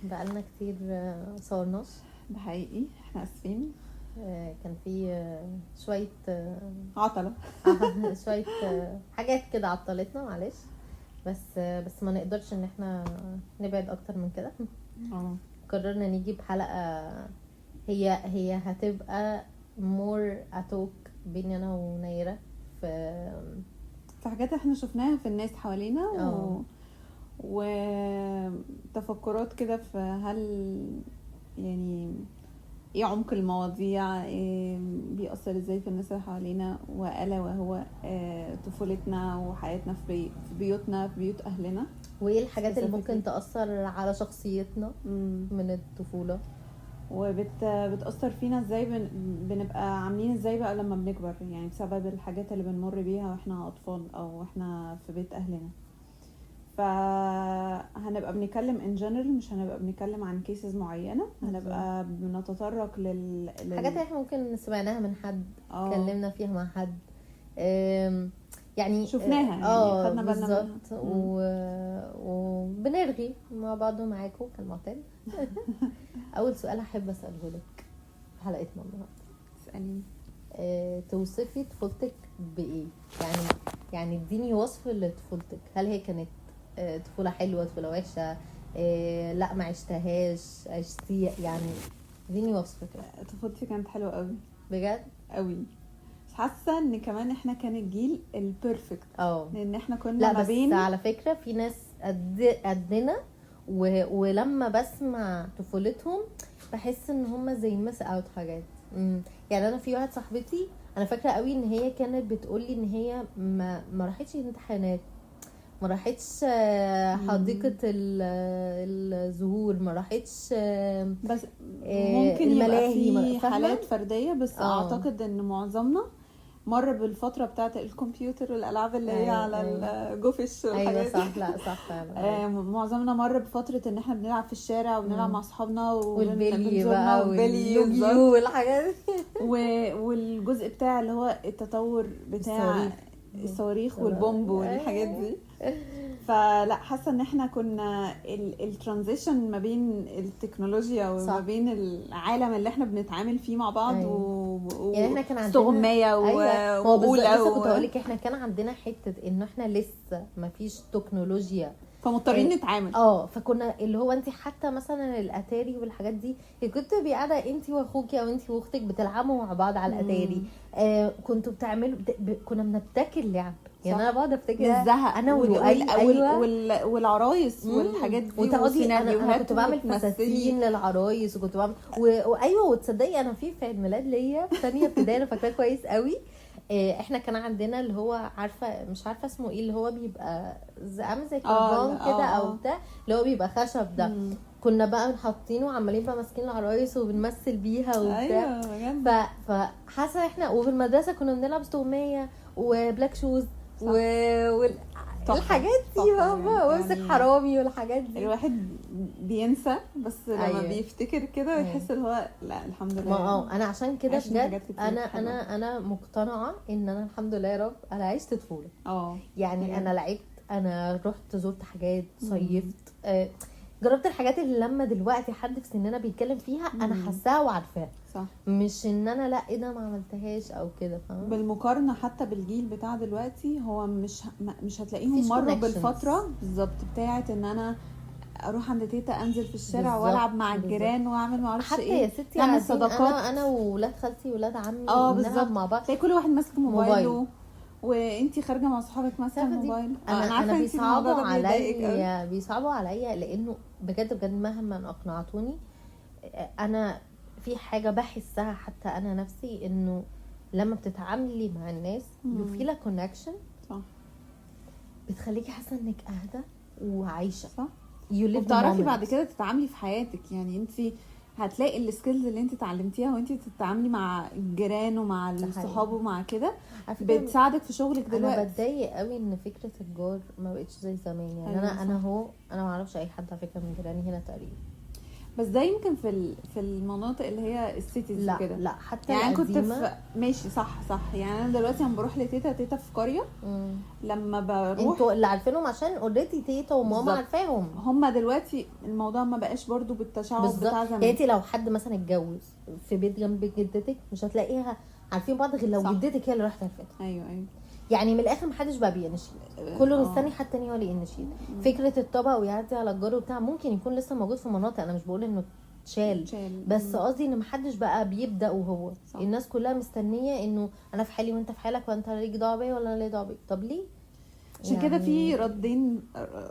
بقالنا كتير صورناش. ده حقيقي، احنا اسفين. كان في شوية عطلة. شوية حاجات كده عطلتنا، معلش. بس ما نقدرش ان احنا نبعد اكتر من كده. قررنا نيجي بحلقة هي هتبقى مور اتوك بيني انا ونيرة في حاجات احنا شفناها في الناس حوالينا وتفكرات كده في هل يعني ايه عمق المواضيع، إيه بيأثر ازاي في الناس اللي حوالينا، وألا وهو طفولتنا وحياتنا في بيوتنا، في بيوت اهلنا، وايه الحاجات اللي ممكن تأثر على شخصيتنا من الطفولة، وبتأثر فينا ازاي، بنبقى عاملين ازاي بقى لما بنكبر، يعني بسبب الحاجات اللي بنمر بيها واحنا اطفال او احنا في بيت اهلنا. فهنبقى بنتكلم in general، مش هنبقى بنتكلم عن كيسز معينة، هنبقى بنتطرق حاجات احنا ممكن سمعناها من حد، اتكلمنا فيها مع حد، يعني شفناها، يعني خدنا بالنا منها وبنرغي مع بعض معاكم كالمعتاد. اول سؤال احب اساله لك في حلقتنا النهارده، اساليني. توصفي طفولتك بايه؟ يعني اديني وصف لطفولتك. هل هي كانت طفوله حلوه، طفوله وحشه، لا ما عشتهاش، عشتي يعني؟ اديني وصف كده. طفولتي كانت حلوه قوي بجد قوي. حاسه ان كمان احنا كان الجيل البيرفكت، لان احنا كنا ما بين. على فكره في ناس قدنا ولما بسمع طفولتهم بحس ان هم زي مس اوت حاجات. يعني انا في واحده صاحبتي انا فاكره قوي ان هي كانت بتقولي ان هي ما راحتش امتحانات، ما راحتش حديقه الزهور، ما راحتش بس ممكن يبقى في حالات فرديه، بس اعتقد ان معظمنا مر بالفتره بتاعه الكمبيوتر والالعاب اللي هي على الجوفش والحاجات. صح. لا صح فعلا. معظمنا مر بفتره ان احنا بنلعب في الشارع وبنلعب مع اصحابنا والبلي بقى واليوجيو والحاجات والجزء بتاع اللي هو التطور بتاع الصواريخ والبومب والحاجات دي. فلا حاسه ان احنا كنا الترانزيشن ما بين التكنولوجيا وما بين العالم اللي احنا بنتعامل فيه مع بعض. يعني احنا كان عندنا استغمايه وأولى كنت هقولك احنا كان عندنا حته انه احنا لسه ما فيش تكنولوجيا، فمضطرين نتعامل. فكنا اللي هو انت حتى مثلا الاتاري والحاجات دي كنت قاعده انت واخوكي او انت واختك بتلعبوا مع بعض على الاتاري. كنتوا بتعملوا كنا بنبتكر لعب. يعني انا بقعد افتكر انا والعرايس والحاجات دي، وتقعدي انا كنت بعمل فساتين للعرايس، وكنت بعمل وايوه. وتصدقي انا في عيد ميلاد ليا ثانيه ابتدائي انا فاكراه كويس قوي. احنا كان عندنا اللي هو مش عارفه اسمه ايه، اللي هو بيبقى عامل زي كربان كده او بتاع، اللي هو بيبقى خشب ده. كنا بقى حاطينه وعمالين بقى ماسكين العرايس وبنمثل بيها وبتاع. فحاسه احنا وفي المدرسه كنا بنلعب استغمايه وبلاك شوز والحاجات دي بقى وامسك حرامي والحاجات دي. الواحد بينسى بس لما بيفتكر كده ويحس اللي هو لا الحمد لله. انا عشان كده بجد انا مقتنعه ان انا الحمد لله يا رب انا عشت طفوله. يعني انا لعبت، انا رحت زرت حاجات، صيفت، جربت الحاجات اللي لما دلوقتي حد في سننا بيتكلم فيها انا حاساها وعارفاها، صح. مش ان انا لا ايه ده ما عملتهاش او كده، فاهم؟ بالمقارنه حتى بالجيل بتاع دلوقتي هو مش هتلاقيهم مروا بالفتره بالظبط بتاعه ان انا اروح عند تيتا، انزل في الشارع والعب مع الجيران واعمل ما اعرفش ايه، حتى يا ستي نعمل صداقات انا وولاد خالتي وولاد عمي بنلعب مع بعض. كل واحد ماسك موبايله وانتي خارجه مع صحابك ماسكه الموبايل. انا بيصعبوا عليا لانه بجد مهما اقنعتوني انا في حاجه بحسها حتى انا نفسي، انه لما بتتعاملي مع الناس you feel a connection، صح، بتخليكي حاسه انك اهدى وعايشه، صح، وبتعرفي بعد كده تتعاملي في حياتك. يعني انتي هتلاقي السكيلز اللي انت اتعلمتيها وانت بتتعاملي مع الجيران ومع الصحاب ومع كده بتساعدك في شغلك دلوقتي. انا بتضايق قوي ان فكره الجار ما بقتش زي زمان. يعني انا ما اعرفش اي حد على فكره من جيراني هنا تقريبا. بس ده يمكن في المناطق اللي هي السيتيز لا وكده. لا حتى يعني كنت القديمة. في ماشي صح يعني انا دلوقتي لما بروح لتيتا في قريه، لما بروح انتوا اللي عارفينهم عشان اوريدي تيتا وماما بالظبط. عارفاهم. هم دلوقتي الموضوع ما بقاش برضو بالتشعب بتاع زمان. يعني انت لو حد مثلا اتجوز في بيت جنب جدتك مش هتلاقيها عارفين بعض غير لو صح. جدتك هي اللي راحت عرفتها. ايوه يعني من الاخر محدش بقى بينشيد، كله مستني حد تاني هو اللي ينشيد. فكره الطبق ويعدي على الجار وبتاع ممكن يكون لسه موجود في مناطق، انا مش بقول انه اتشال، بس قصدي ان محدش بقى بيبدا وهو صح. الناس كلها مستنيه انه انا في حالي وانت في حالك، وانت ليك دعوه بيا ولا انا ليا دعوه بيك. طب ليه؟ عشان كده في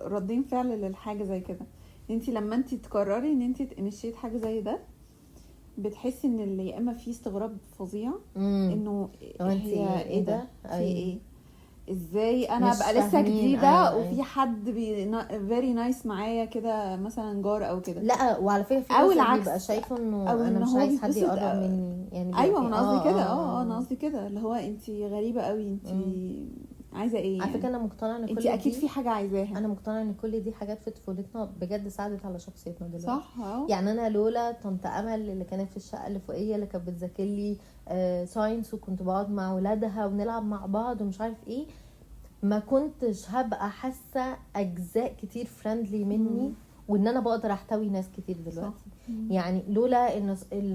ردين فعل للحاجه زي كده. انت لما انت تقرري ان انت تنشيت حاجه زي ده بتحسي ان اللي يا اما في استغراب فظيع انه هي ايه ده في ايه، ازاي انا ابقى لسه جديده وفي حد فيري نايس معايا كده مثلا جار او كده. لا وعلى فكره في ناس بيبقى شايفه انه انا مش عايز حد يقرب مني. يعني ايوه انا قصدي كده انا قصدي كده اللي هو انت غريبه قوي، انت عايزه ايه يعني؟ على فكره انا مقتنعه ان كل انت اكيد في حاجه عايزاها. انا مقتنعه ان كل دي حاجات في طفولتنا بجد ساعدت على شخصيتنا دلوقتي. صح. يعني انا لولا طنط امل اللي كانت في الشقه اللي فوقيه اللي كانت بتذاكر لي ساينس، وكنت بقعد مع ولادها ونلعب مع بعض ومش عارف ايه، ما كنتش هبقى حاسه اجزاء كتير فريندلي مني وان انا بقدر احتوي ناس كتير دلوقتي. يعني لولا ان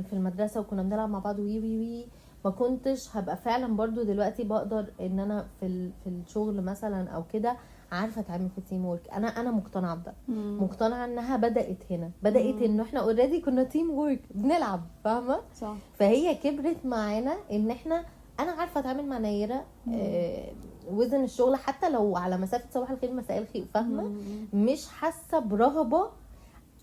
في المدرسه وكنا بنلعب مع بعض وي ما كنتش هبقى فعلا برضو دلوقتي بقدر ان انا في الشغل مثلا او كده عارفه اتعامل في تيم وورك. انا مقتنعه بده، مقتنعه انها بدات هنا، بدات انه احنا اوريدي كنا تيم وورك بنلعب، فاهمه؟ صح. فهي كبرت معانا ان انا عارفه اتعامل مع نيره وزن الشغل حتى لو على مسافه صباح الخير مساء الخير، فاهمه؟ مش حاسه برهبه.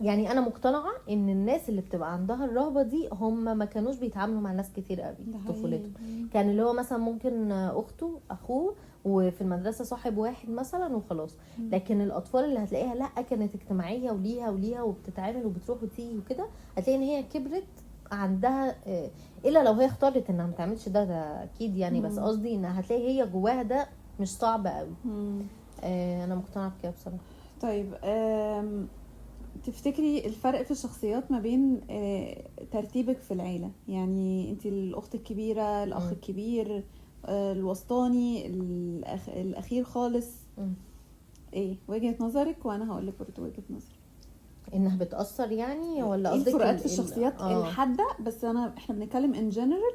يعني انا مقتنعه ان الناس اللي بتبقى عندها الرهبه دي هم ما كانوش بيتعاملوا مع ناس كتير قوي في طفولتهم. كان اللي هو مثلا ممكن اخته اخوه وفي المدرسه صاحب واحد مثلا وخلاص. لكن الاطفال اللي هتلاقيها لا كانت اجتماعيه وليها وبتتعامل وبتروح وتيجي وكده، هتلاقي ان هي كبرت عندها الا لو هي اختارت انها ما تعملش ده اكيد يعني. بس قصدي انها هتلاقي هي جواها ده مش صعب قوي. انا مقتنعه بكده بصراحه. طيب تفتكري الفرق في الشخصيات ما بين ترتيبك في العيله؟ يعني انت الاخت الكبيره، الاخ الكبير، الوسطاني، الاخير خالص، ايه وجهه نظرك وانا هقول لك برضه وجهه نظري. انها بتاثر يعني ولا قصدك الفروقات في الشخصيات الحاده؟ بس احنا بنتكلم ان جنرال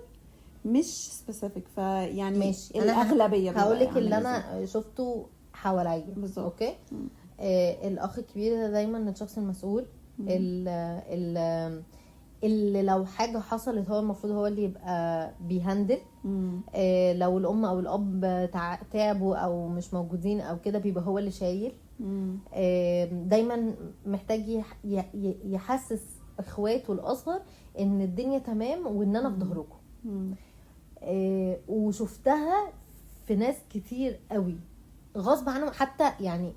مش سبيسيفيك، فيعني ماشي. الاغلبيه هقول لك اللي انا شفته حواليا. اوكي. الاخ الكبير ده دايما الشخص المسؤول اللي لو حاجه حصلت هو المفروض هو اللي يبقى بيهندل. لو الام او الاب تعبوا او مش موجودين او كده بيبقى هو اللي شايل. دايما محتاج يحسس اخواته الاصغر ان الدنيا تمام وان انا في ظهركم. وشفتها في ناس كتير قوي غصب عنهم حتى يعني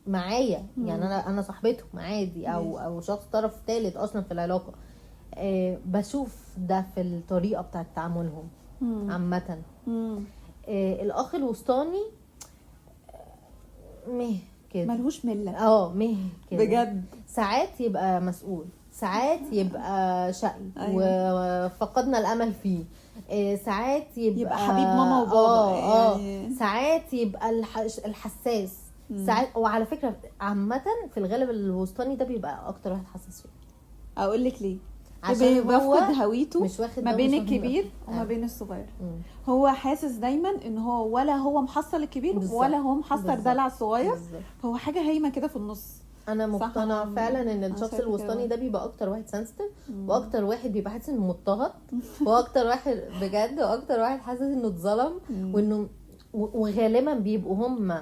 معايا. يعني انا صاحبتهم عادي او شخص طرف ثالث اصلا في العلاقه. بشوف ده في الطريقه بتاعه تعاملهم عامه. الاخ الوسطاني كده ملهوش مله. كده بجد. ساعات يبقى مسؤول، ساعات يبقى شقي وفقدنا الامل فيه، ساعات يبقى حبيب ماما وبابا يعني. ساعات يبقى الحساس ساعات. وعلى فكره عامه في الغالب الوسطاني ده بيبقى اكتر واحد حساس فيه. اقول لك ليه؟ عشان بيفقد هويته مش واخد ما بين الكبير وما بين الصغير. هو حاسس دايما ان هو ولا هو محصل الكبير ولا هو محصل دلع الصغير، هو حاجه هايمه كده في النص. انا مقتنعه فعلا ان الشخص الوسطاني ده بيبقى اكتر واحد سنسيتيف، واكتر واحد بيبقى حاسس انه مضطهد، واكتر واحد بجد، واكتر واحد حاسس انه اتظلم، وانه وغالبا بيبقوا هم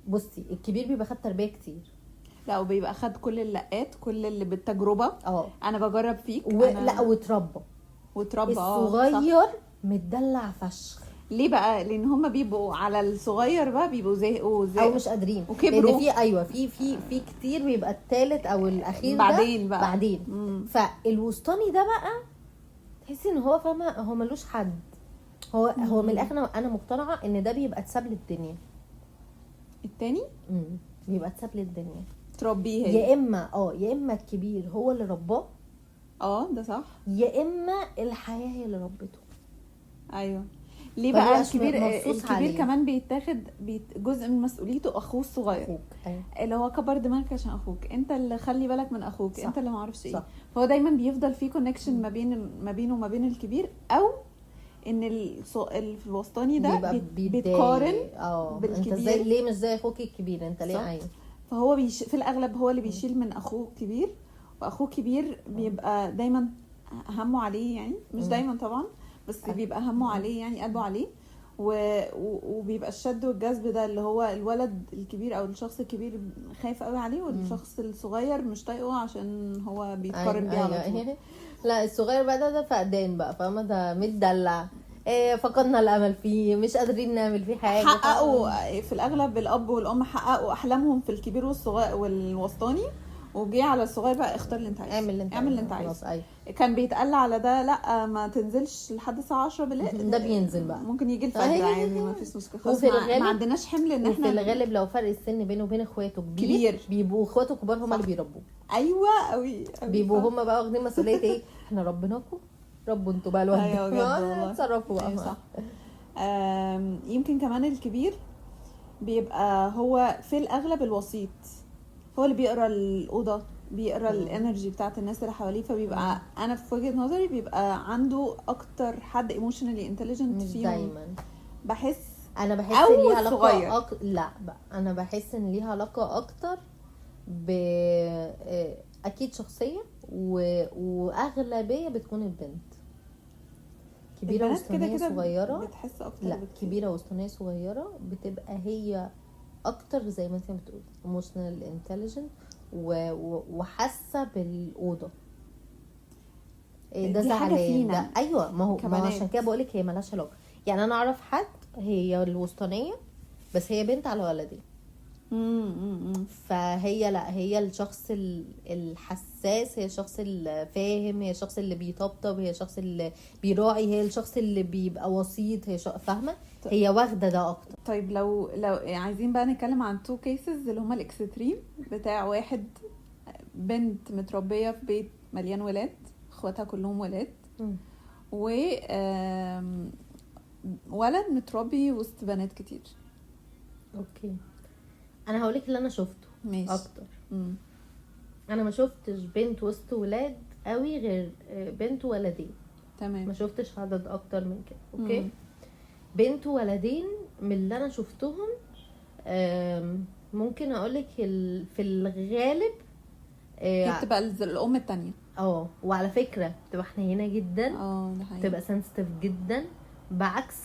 بصي الكبير بيبقى خد تربيه كتير. لا وبيبقى خد كل اللقات، كل اللي بالتجربه. انا بجرب فيك لا وتربى الصغير متدلع فشخ. ليه بقى؟ لان هم بيبقوا على الصغير بقى بيبقوا زهقوا او مش قادرين وكبروا. لان في كتير بيبقى الثالث او الاخير بعدين ده بعدين. فالوسطاني ده بقى تحسي ان هو فاهمه هو ملوش حد. هو من الاخر انا مقتنعه ان ده بيبقى اتساب للدنيا. التاني بيبقى اتساب للدنيا. تربيه هي. يا اما الكبير هو اللي رباه، ده صح، يا اما الحياه هي اللي ربته. ايوه. ليه بقى الكبير عليه. كمان بيتاخد جزء من مسؤوليته اخوه الصغير، أيوة. اللي هو كبر دماغك عشان اخوك، انت اللي خلي بالك من اخوك، صح. انت اللي ما اعرفش ايه. فهو دايما بيفضل في كونكشن ما بينه وما بين الكبير، او ان الوسطاني ده بيتقارن بالكبير. انت زي ليه مش زي اخوك الكبير؟ انت ليه؟ ايوه. فهو في الاغلب هو اللي بيشيل من اخوه الكبير، واخوه الكبير بيبقى دايما همه عليه، يعني مش دايما طبعا، بس بيبقى همه عليه، يعني قلبه عليه، وبيبقى الشد والجذب ده اللي هو الولد الكبير او الشخص الكبير خايف قوي عليه، والشخص الصغير مش طايقه عشان هو بيتقارن بيه على طول. لا الصغير بقى ده فقدان بقى، فاهمه؟ ده متدلع، فقدنا الامل فيه، مش قادرين نعمل فيه حاجه. حققوا في الاغلب الاب والام حققوا احلامهم في الكبير والصغير والوسطاني، وجي على الصغير بقى اختار اللي انت عايزه، اعمل اللي انت عايزه. كان بيتقال على ده لا ما تنزلش لحد الساعه 10 بالليل، ده بينزل بقى، ممكن يجي الفجر عادي، ما فيش مشكله خالص. ما عندناش حمل ان احنا. في الغالب لو فرق السن بينه وبين اخواته كبير بيبقوا اخواته كبار هم اللي بيربوه. ايوه قوي بيبقوا هم بقى واخدين مسؤوليه ايه، احنا ربيناكم، ربوا انتوا بقى الواد. ايوه بجد والله، اتصرفوا بقى. أيوة صح. يمكن كمان الكبير بيبقى هو في الاغلب الوسيط، هو اللي بيقرا الاوضه، بيقرا الانرجي بتاعت الناس اللي حواليه، فبيبقى انا في وجهه نظري بيبقى عنده اكتر حد ايموشنالي انتليجنت فيهم. دايما انا بحس ان ليها علاقه لا بقى انا بحس ان ليها علاقه اكتر اكيد شخصيه، واغلبيه بتكون البنت كبيره وسطانيه صغيره، بتحس اكتر. لا كبيره وسطانيه صغيره بتبقى هي اكتر زي ما انت بتقول ايموشنال انتليجنت، وحاسه بالاوضه، ده زعلان ده. ايوه ما هو عشان كده بقول لك هي مالهاش علاقه. يعني انا اعرف حد هي الوسطانيه بس هي بنت على ولدين، فهي لا هي الشخص الحساس، هي الشخص الفاهم، هي الشخص اللي بيطبطب، هي الشخص اللي بيراعي، هي الشخص اللي بيبقى وسيط، هي فاهمه؟ هي واخده ده اكتر. طيب لو عايزين بقى نتكلم عن تو كيسز اللي هما الاكستريم بتاع واحد بنت متربيه في بيت مليان ولاد، اخواتها كلهم ولاد، و ولد متربي وسط بنات كتير. اوكي انا هقولك اللي انا شفته ماشي. اكتر انا ما شفتش بنت وسط ولاد قوي غير بنت وولدين، تمام، ما شفتش عدد اكتر من كده. اوكي بنت وولدين من اللي انا شفتهم ممكن اقولك في الغالب بتبقى الام التانية. وعلى فكره بتبقى حنينه جدا، ده حقيقي، بتبقى سنسيتيف جدا بعكس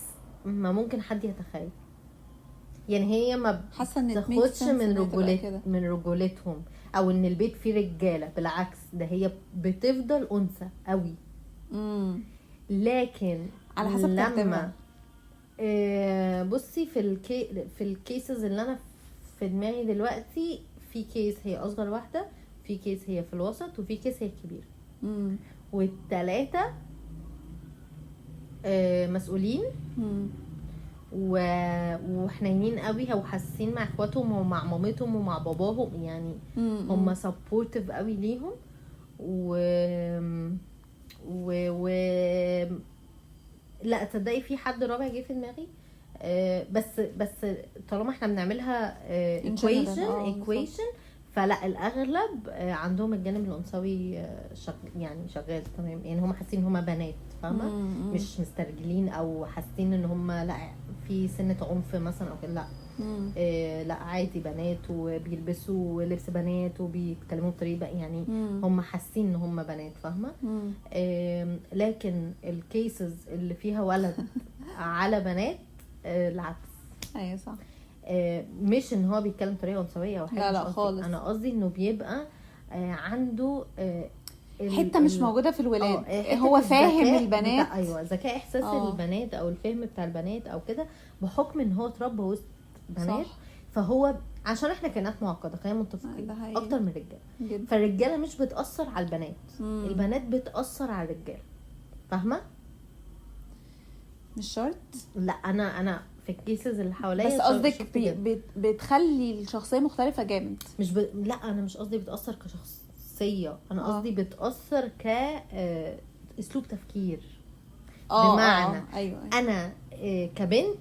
ما ممكن حد يتخيل. يعني هي ما بتاخدش من رجولتهم او ان البيت فيه رجاله، بالعكس ده هي بتفضل انثى قوي. لكن على حسب لما بصي في الكيسز اللي انا في دماغي دلوقتي، في كيس هي اصغر واحده، في كيس هي في الوسط، وفي كيس هي الكبير، والثلاثه مسؤولين وحنينين قوي، وحاسين مع اخواتهم ومع مامتهم ومع باباهم، يعني هم سبورتيف قوي ليهم، و لا تصدقي في حد رابع جه في دماغي، بس طالما احنا بنعملها ايكويشن فلا الاغلب عندهم الجانب الانثوي يعني شغال تمام، يعني هم حاسين ان هم بنات، فاهمه؟ مش مسترجلين او حاسين ان هم لا في سنه عنف مثلا او كده، لا لا عادي بنات وبيلبسوا لبس بنات وبيتكلموا بطريقه يعني هم حاسين ان هم بنات، فاهمه؟ لكن الكيسز اللي فيها ولد على بنات العكس. ايوه صح، مش ان هو بيتكلم بطريقه انثويه او حاجه، لا خالص، انا قصدي انه بيبقى عنده حته مش موجوده في الولاد، هو فاهم البنات، ايوه ذكاء احساس البنات او الفهم بتاع البنات او كده، بحكم ان هو اتربى وسط بنات، صح. فهو عشان احنا كائنات معقده، خلينا متفقين اكتر من الرجاله، فالرجاله مش بتاثر على البنات، البنات بتاثر على الرجاله، فاهمه؟ مش شرط. لا انا في الكيسز اللي حواليا. بس قصدك بتخلي الشخصيه مختلفه جامد؟ مش لا انا مش قصدي بتاثر كشخصيه، انا قصدي بتاثر ك اسلوب تفكير. بمعنى أيوة. انا كبنت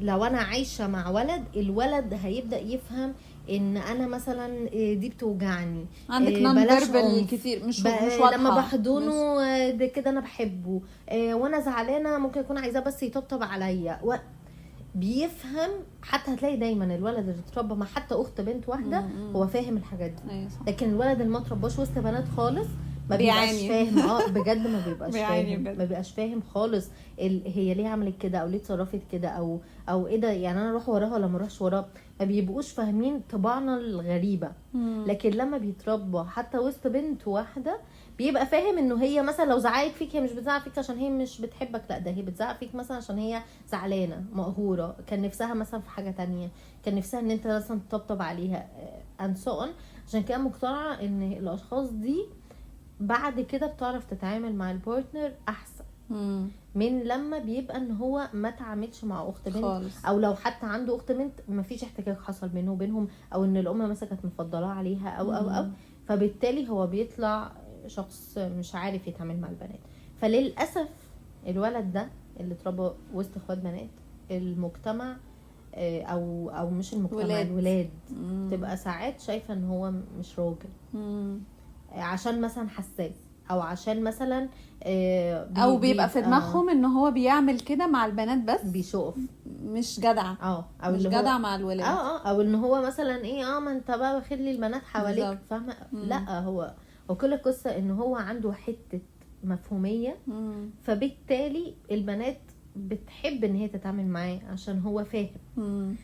لو انا عايشه مع ولد، الولد هيبدا يفهم ان انا مثلا دي بتوجعني، عندك نون فيربال كتير مش واضحه. لما بحضنه ده كده انا بحبه، وانا زعلانه ممكن يكون عايزاه بس يطبطب عليا بيفهم. حتى هتلاقي دايما الولد اللي اتربى مع حتى اخت بنت واحده هو فاهم الحاجات دي. أيوة لكن الولد اللي ما اترباش وسط بنات خالص ما بيبقاش فاهم. بجد ما بيبقاش فاهم، ما بيبقاش فاهم خالص هي ليه عملت كده او ليه اتصرفت كده او ايه ده، يعني انا اروح وراها ولا ما اروحش وراها. ما بيبقوش فاهمين طباعنا الغريبه. لكن لما بيتربى حتى وسط بنت واحده بيبقى فاهم انه هي مثلا لو زعقت فيك هي مش بتزعق فيك عشان هي مش بتحبك، لا ده هي بتزعق فيك مثلا عشان هي زعلانه مقهوره، كان نفسها مثلا في حاجه تانية، كان نفسها ان انت مثلا تطبطب عليها and so on. عشان كده مقتنعه ان الاشخاص دي بعد كده بتعرف تتعامل مع البارتنر احسن من لما بيبقى ان هو ما تعاملش مع اخت بنت خالص. او لو حتى عنده اخت بنت ما فيش احتكاك حصل بينه وبينهم، او ان الام مثلا كانت مفضله عليها او فبالتالي هو بيطلع شخص مش عارف يتعامل مع البنات. فللاسف الولد ده اللي اتربى وسط اخوات بنات، المجتمع او مش المجتمع، الولاد تبقى ساعات شايفه ان هو مش راجل عشان مثلا حساس، او عشان مثلا او بيبقى في دماغهم ان هو بيعمل كده مع البنات بس بيشوف مش جدع او مش جدع مع الولاد او ان هو مثلا ايه ما انت بقى واخد لي البنات حواليك، فاهمه؟ لا هو وكل القصه ان هو عنده حته مفهوميه، فبالتالي البنات بتحب ان هي تتعامل معاه عشان هو فاهم.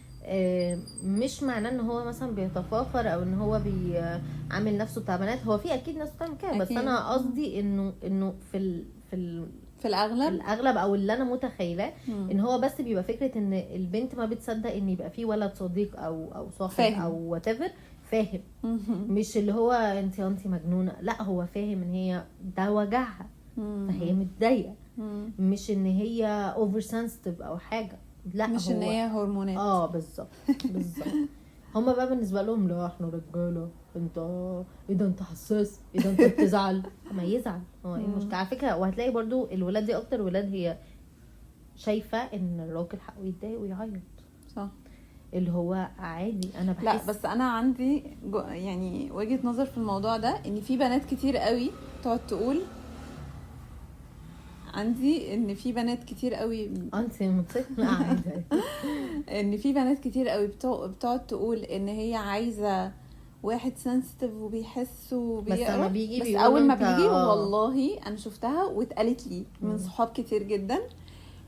مش معناه ان هو مثلا بيتفاخر او ان هو بيعمل نفسه بتاع بنات، هو في اكيد ناس بتعمل كده، بس انا قصدي انه في الاغلب او اللي انا متخيله ان هو بس بيبقى فكره ان البنت ما بتصدق ان يبقى في ولد صديق او صاحب او واتيفر فاهم. مش اللي هو انت مجنونه، لا هو فاهم ان هي ده وجعها فهي متضايقه، مش ان هي اوفر سنسيتيف او حاجه، لا مش ان هي هرمونات. بالظبط هما بقى بالنسبه لهم لا احنا رجاله، انت ايه ده انت حساس، ايه ده انت بتزعل. ما يزعل هو ايه المشكله على فكره. وهتلاقي برضو الولاد دي اكتر ولاد هي شايفه ان الراجل حقه يتضايق ويعيط، صح؟ اللي هو عادي. انا بحس لا بس انا عندي يعني وجهه نظر في الموضوع ده، ان في بنات كتير قوي تقعد تقول ان في بنات كتير قوي انت متفقه عادي ان في بنات كتير قوي بتقعد تقول ان هي عايزه واحد سنسيتيف وبيحس وبيقرا، بس اول ما بيجي والله انا شفتها واتقالت لي من صحاب كتير جدا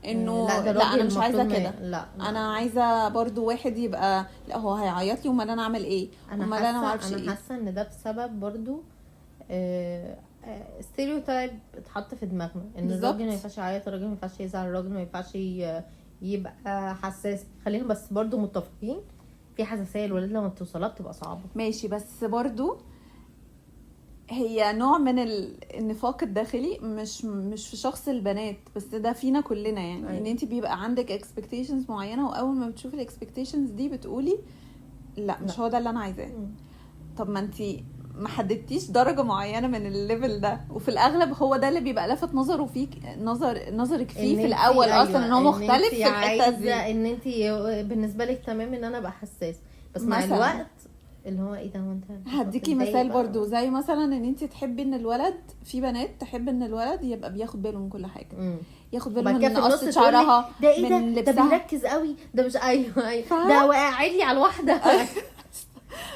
انه لا انا مش عايزه كده، لا انا عايزه برضو واحد يبقى لا هو هيعيط لي امال انا اعمل ايه، امال انا ما اعرفش ايه. انا حاسه ان ده بسبب برضو ستيريوتايب اتحط في دماغنا ان الراجل ما ينفعش يعيط، الراجل ما ينفعش يزعل، الراجل ما ينفعش يبقى حساس. خلينا بس برضو متفقين في حساسيه الولاد لما بتوصلها بتبقى صعبه، ماشي، بس برضو هي نوع من النفاق الداخلي مش في شخص البنات بس، ده فينا كلنا يعني. أيوة. ان انت بيبقى عندك اكسبكتيشنز معينه، واول ما بتشوفي الاكسبكتيشنز دي بتقولي لا مش هو ده اللي انا عايزاه. طب ما انت ما حددتيش درجه معينه من الليفل ده، وفي الاغلب هو ده اللي بيبقى لافت نظره فيك، نظرك فيه في الاول. أيوة. اصلا ان هو مختلف في الحته دي، ان انت بالنسبه لك تمام ان انا ابقى حساس، بس مع الوقت اللي هو ايه ده وانت هديكي مثال برضو، زي مثلا ان انت تحبي ان الولد، في بنات تحب ان الولد يبقى بياخد باله من كل حاجه، ياخد باله من قصه شعرها، ده ايه ده بيركز قوي، ده مش ايوه ده واقع عيني على الواحده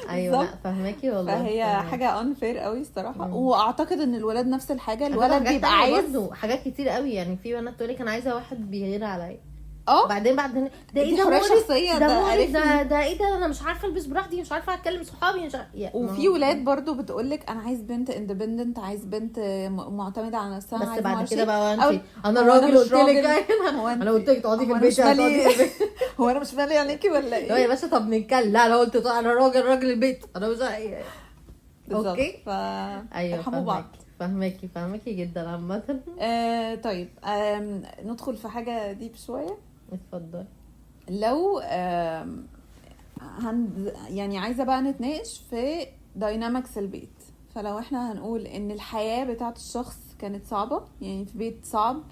ايوه لا فهماكي والله. فهي حاجه انفير قوي الصراحه. واعتقد ان الولاد نفس الحاجه، الولد بيبقى عايز حاجات كتير قوي يعني. في بنات تقول لك انا عايزه واحد بيغير عليا، بعدين ده ايه ده شخصيه ده ايه ده انا مش عارفه البس براحتي، مش عارفه اتكلم صحابي، مش عارفه. وفي ولاد برضو بتقولك انا عايز بنت اندبندنت، عايز بنت معتمده على نفسها، بس بعد كده بقى انت انا الراجل قلت لك انا قلت لك تقعدي في البيت هو انا مش مالي عليكي ولا ايه؟ لا يا باشا طب نتكلم. لا انا قلت انا راجل البيت، انا مش اوكي ارحموا بعض. فهماكي جدا عامه. طيب ندخل في حاجه ديب شويه. اتفضل. لو يعني عايزه بقى نتناقش في داينامكس البيت. فلو احنا هنقول ان الحياه بتاعت الشخص كانت صعبه، يعني في بيت صعب،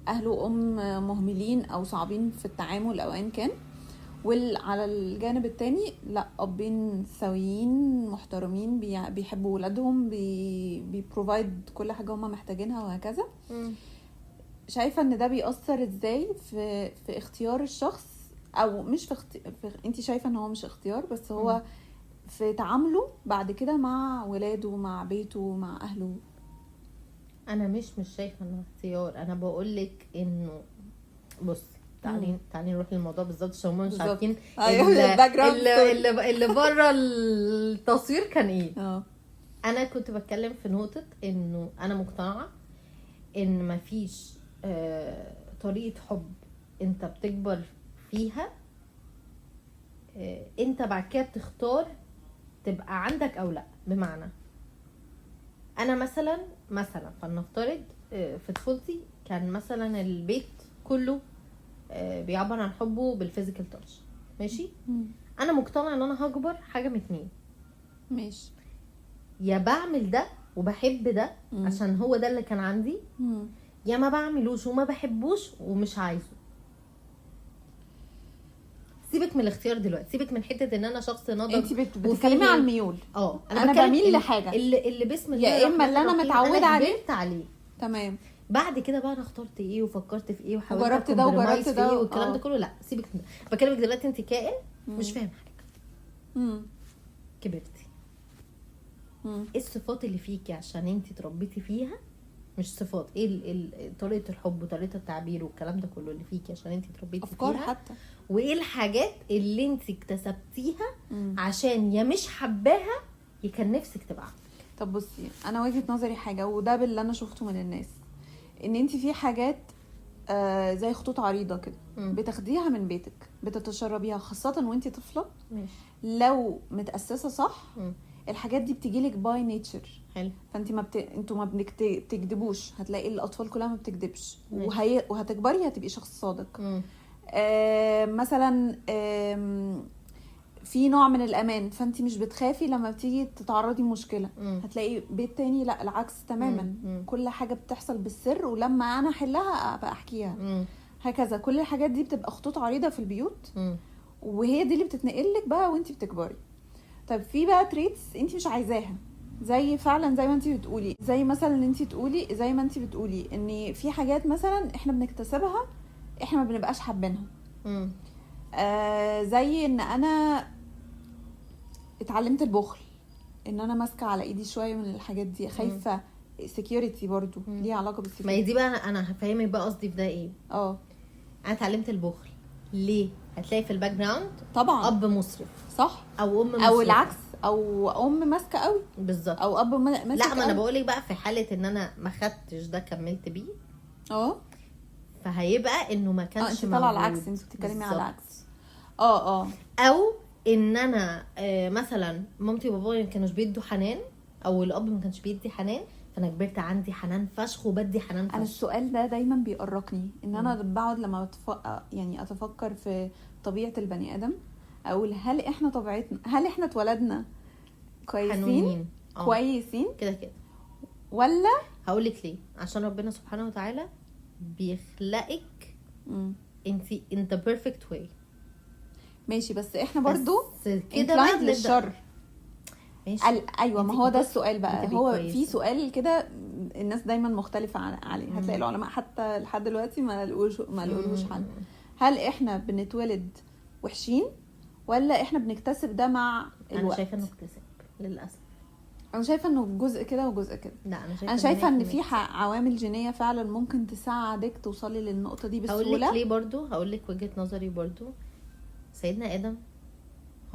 اهله وام مهملين او صعبين في التعامل او ايا كان، وعلى الجانب التاني لا، ابين سويين محترمين بيحبوا ولادهم، بيبروفايد كل حاجه هم محتاجينها وهكذا. شايفه ان ده بيأثر ازاي في اختيار الشخص، او مش انت شايفه ان هو مش اختيار، بس هو في تعامله بعد كده مع ولاده، مع بيته، مع اهله؟ انا مش شايفه انه اختيار. انا بقول لك انه بصي، تعالي نروح للموضوع بالظبط عشان هم مش عارفين اللي بره التصوير كان ايه. انا كنت بتكلم في نقطه انه انا مقتنعه ان مفيش طريقه حب انت بتكبر فيها انت بعد كده بتختار تبقى عندك او لا. بمعنى انا مثلا فلنفترض في طفولتي كان مثلا البيت كله بيعبر عن حبه بالفيزيكال تاتش، ماشي. انا مقتنعه ان انا هكبر حاجه من اتنين، ماشي، يا بعمل ده وبحب ده عشان هو ده اللي كان عندي، يا ما بعملوش وما بحبوش ومش عايزه. سيبك من الاختيار دلوقتي، سيبك من حته ان انا شخص ناضج. انت بتتكلمي عن الميول. انا بميل لحاجه اللي بسم الله يا اما اللي انا متعوده عليه. تمام. بعد كده بقى انا اخترت ايه وفكرت في ايه وحاولت وجربت ده وجربت ده ايه والكلام ده كله. لا سيبك من ده، بكلمك دلوقتي انت كائن مش فاهم حاجه. كبرتي. ايه الصفات اللي فيكي عشان انت اتربيتي فيها؟ مش صفات، ايه طريقه الحب وطريقه التعبير والكلام ده كله اللي فيكي عشان انت اتربيتي افكار فيها. حتى. وايه الحاجات اللي انت اكتسبتيها عشان يا مش حباها يا كان نفسك تبقى. طب بصي، انا وجهة نظري حاجه، وده باللي انا شفته من الناس، ان انت في حاجات زي خطوط عريضه كده بتاخديها من بيتك، بتتشربيها خاصه وانت طفله. لو متاسسه صح الحاجات دي بتجيلك باي نيتشر. حلو. فانت انتوا ما بتكدبوش، هتلاقي الاطفال كلها ما بتكدبش، وهتكبري هتبقي شخص صادق. مثلا في نوع من الامان، فانت مش بتخافي لما بتيجي تتعرضي مشكله. هتلاقي بيت تاني لا، العكس تماما. كل حاجه بتحصل بالسر، ولما انا احلها ابقى احكيها. هكذا كل الحاجات دي بتبقى خطوط عريضه في البيوت، وهي دي اللي بتتنقلك بقى وانت بتكبري. طب في بقى تريتس انت مش عايزاها، زي فعلا زي ما انت بتقولي، زي مثلا ان انت تقولي زي ما انت بتقولي ان في حاجات مثلا احنا بنكتسبها احنا ما بنبقاش حابينها. زي ان انا اتعلمت البخل، ان انا ماسكه على ايدي شويه من الحاجات دي، خايفه. سيكيورتي برضو ليها علاقه بالسيكيورتي. ما هي دي بقى انا هفهمك بقى قصدي في ده ايه. انا اتعلمت البخل ليه؟ هتلاقي في الباك جراوند طبعا اب مسرف، صح، او ام مسرف، او العكس، او ام ماسكه قوي بالظبط، او اب ماسك. لا ما انا بقولك بقى في حاله ان انا ما خدتش ده كملت بيه، فهيبقى انه ما كانش انت طالعه العكس، انت بتتكلمي على العكس. او ان انا مثلا مامتي وبابايا ما كانوش بيدوا حنان، او الاب ما كانش بيدي حنان، فانا كبرت عندي حنان فشخ وبدي حنان فشخ. انا السؤال ده دايما بيقرقني، ان انا بقعد لما يعني اتفكر في طبيعه البني ادم، اقول هل احنا طبيعتنا، هل احنا اتولدنا كويسين كويسين كده ولا؟ هقولك ليه. عشان ربنا سبحانه وتعالى بيخلقك انت perfect way. ماشي، بس احنا برضو كده بعد للشر. ايوه، ما هو ده السؤال بقى. هو في سؤال كده الناس دايما مختلفه عليه. هتلاقي العلماء حتى لحد دلوقتي ما لقوش حل. هل احنا بنتولد وحشين ولا احنا بنكتسب ده مع الوقت؟ انا شايفه انه اكتساب للاسف. انا شايفه انه جزء كده وجزء كده. لا انا شايفه ان في عوامل جينيه فعلا ممكن تساعدك توصلي للنقطه دي بسهوله. هقول لك ليه برضو، هقول لك وجهه نظري برضو. سيدنا ادم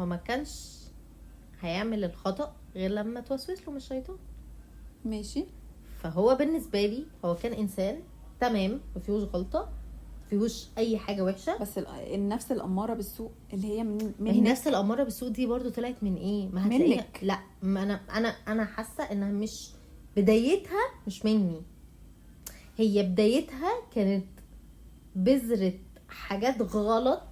هو ما كانش هيعمل الخطأ غير لما توسوس له من الشيطان. ماشي. فهو بالنسبه لي هو كان انسان تمام، ما فيهوش غلطه، ما فيهوش اي حاجه وحشه. بس النفس الاماره بالسوء اللي هي من النفس الاماره بالسوء دي برضو طلعت من ايه؟ ما هتلاقيها. لا ما انا حاسه انها مش بدايتها مش مني، هي بدايتها كانت بذره حاجات غلط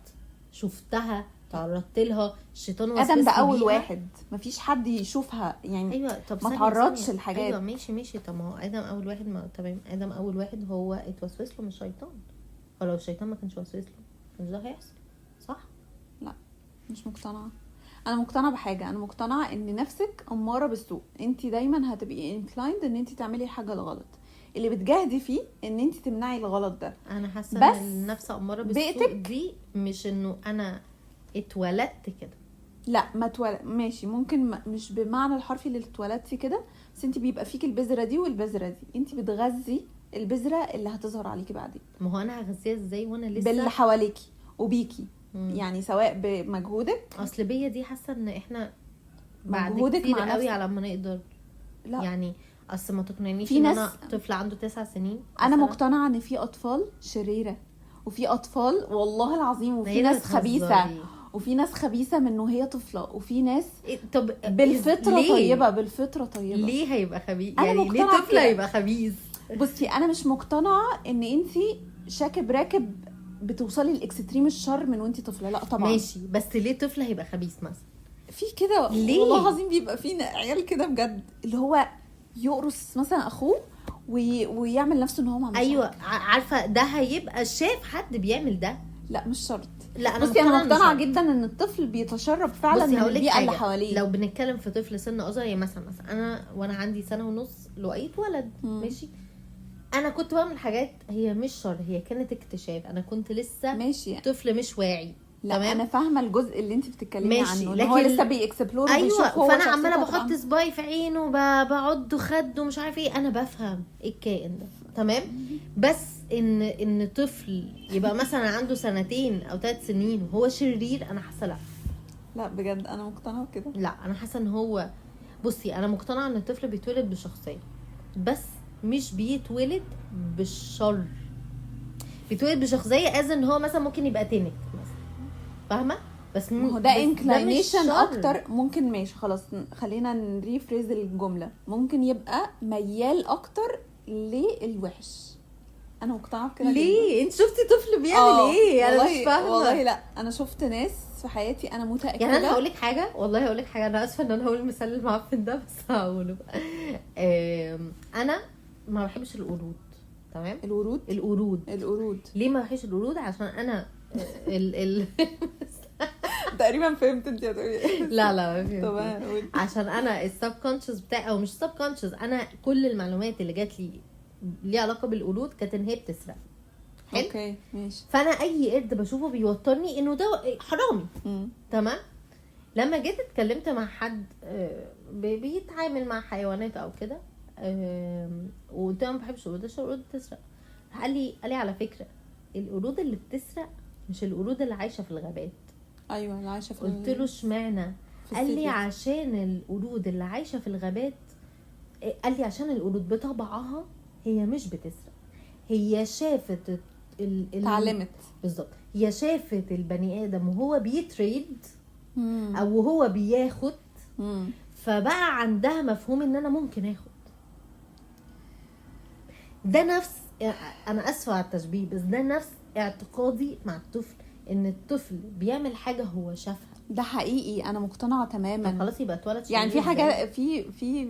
شفتها، تعرضت لها، الشيطان وسوس ادم ده اول بيها. واحد، مفيش حد يشوفها يعني. ايوه طب ما تعرضش لحاجات. ايوه ماشي طب ما هو ادم اول واحد، ما تمام، ادم اول واحد هو اتوسوس له من الشيطان، ولو الشيطان ما كانش وسوس له كانش ده هيحصل، صح؟ لا مش مقتنعه. انا مقتنعه بحاجه، انا مقتنعه ان نفسك اماره بالسوء، انت دايما هتبقي انكلايند ان انت تعملي حاجه الغلط، اللي بتجاهدي فيه ان انت تمنعي الغلط ده. انا حاسه بس ان النفس اماره بالسوء بيئتك. دي مش انه انا اتولدت كده. لا ما ماشي، ممكن مش بمعنى الحرفي اللي اتولدتي كده، بس انت بيبقى فيك البذره دي والبذره دي، انت بتغذي البذره اللي هتظهر عليكي بعدين. ما هو انا هغذيها ازاي وانا لسه باللي حواليكي وبيكي. يعني سواء بمجهودك، اصل بيا دي حاسه ان احنا بعد مجهودك كتير مع قوي نفسك. على ما نقدر. لا يعني اصل ما تقنعنيش في ان ناس، انا طفل عنده 9 سنين انا مثلاً. مقتنعه ان في اطفال شريره، وفي اطفال والله العظيم، وفي هي ناس خبيثه، بتهزري. وفي ناس خبيثه من وهي طفله، وفي ناس طب بالفطره ليه؟ طيبه، بالفطره طيبه. ليه هيبقى خبيث؟ أنا يعني ليه مقتنعة طفل كده. هيبقى خبيث؟ بصي انا مش مقتنعه ان انتي شاكب راكب بتوصلي لاكستريم الشر من وانتي طفله، لا طبعا. ماشي، بس ليه طفل هيبقى خبيث مثلا؟ في كده ليه؟ والله العظيم بيبقى في عيال كده بجد، اللي هو يقرص مثلا اخوه ويعمل نفسه ان هو ما عملش ايوه حاجة. عارفه ده هيبقى شاف حد بيعمل ده. لا مش شرط. لا انا بصي انا مقتنعة إنه مقتنعه شرط. جدا ان الطفل بيتشرب فعلا بصي من هقولك البيئه اللي حاجة، حواليه. لو بنتكلم في طفل سن اصغر، يعني مثلا انا وانا عندي 1.5 سنة لقيت ولد ماشي، انا كنت بعمل حاجات هي مش شر، هي كانت اكتشاف، انا كنت لسه ماشي. طفل مش واعي. لا تمام؟ انا فاهمه الجزء اللي انت بتتكلمي ماشي، عنه، اللي هو لكن لسه بيكسبلور ايوه، وبيشوف هو فانا شخصيته عماله هتبقى بحط صباعي في عينه وبعض خد ومش عارف ايه، انا بفهم ايه الكائن ده. تمام؟ بس ان طفل يبقى مثلا عنده 2 أو 3 سنين وهو شرير، انا حاسه لا. لا بجد انا مقتنعه بكده. لا انا حاسه ان هو، بصي انا مقتنعه ان الطفل بيتولد بشخصيه، بس مش بيتولد بالشر. بيتولد بشخصيه ان هو مثلا ممكن يبقى تنك مثلا، فاهمه؟ بس ما هو بس ده مش انكلينيشن شر. اكتر. ممكن ماشي خلاص، خلينا نريفريز الجمله، ممكن يبقى ميال اكتر للوحش. انا مقتنعه بكده. ليه؟ انت شفتي طفل بيعمل ايه؟ انا والله مش فاهمه. والله لا، انا شفت ناس في حياتي انا متاكده. يعني انا هقول لك حاجه، والله هقول لك حاجه، انا اسفه ان انا هقول المثال المعفن ده بس هقوله بقى. انا ما بحبش القرود. تمام؟ القرود ليه ما بحبش القرود؟ عشان انا ال تقريبا فهمت انت هتقولي ايه. لا ما فهمتش. طبعا عشان انا السب كونشس بتاعي، او مش سب كونشس، انا كل المعلومات اللي جات لي ليها علاقه بالقرود كانت ان هي بتسرق. حلو؟ اوكي ماشي. فانا اي قرد بشوفه بيوترني انه ده حرامي. تمام؟ لما جيت اتكلمت مع حد بيتعامل مع حيوانات او كده، وقلت له ما بحبش القرود عشان القرود بتسرق. قال لي على فكره القرود اللي بتسرق مش القرود اللي عايشه في الغابات. ايوه اللي عايشه في قلت له اشمعنى؟ قال لي عشان القرود اللي عايشه في الغابات، قال لي عشان القرود بطبعها هي مش بتسرق، هي شافت اتعلمت. بالظبط، هي شافت البني ادم وهو بيتريد او وهو بياخد، فبقى عندها مفهوم ان انا ممكن اخد. ده نفس، انا اسفه على التشبيه، بس ده نفس اعتقادي مع الطفل، ان الطفل بيعمل حاجه هو شافها. ده حقيقي، انا مقتنعه تماما. خلاص يبقى اتولد يعني في حاجه في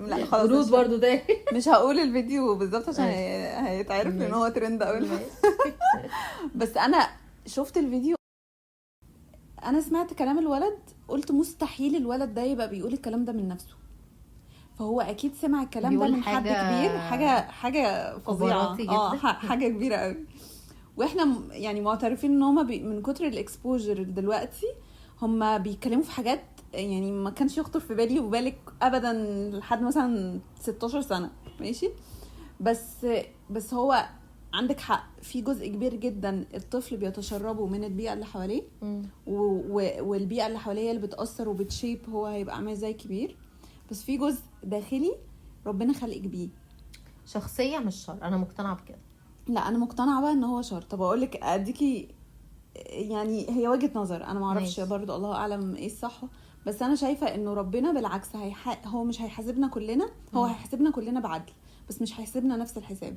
لا خلاص قرود برضو ده مش هقول الفيديو بالظبط عشان هيتعرف ان هو ترند قوي. بس انا شفت الفيديو، انا سمعت كلام الولد، قلت مستحيل الولد ده يبقى بيقول الكلام ده من نفسه، فهو اكيد سمع الكلام ده من حد كبير. حاجه فظيعه، حاجه كبيره قوي. واحنا يعني معترفين ان هما من كتر الاكسبوجر دلوقتي هما بيتكلموا في حاجات يعني ما كانش يخطر في بالي وبالك ابدا لحد مثلا 16 سنه ماشي. بس هو عندك حق، في جزء كبير جدا الطفل بيتشربه من البيئه اللي حواليه، والبيئه اللي حواليه اللي بتاثر وبتشيب هو هيبقى عامل زي كبير. بس في جزء داخلي ربنا خلقك بيه، شخصيه مش شر. انا مقتنعه بكده. لا انا مقتنعه بقى ان هو شر. طب اقول لك اديكي، يعني هي وجهه نظر، انا ما اعرفش برضو الله اعلم ايه الصح، بس انا شايفه انه ربنا بالعكس هو مش هيحاسبنا كلنا، هو هيحاسبنا كلنا بعدل، بس مش هيحاسبنا نفس الحساب،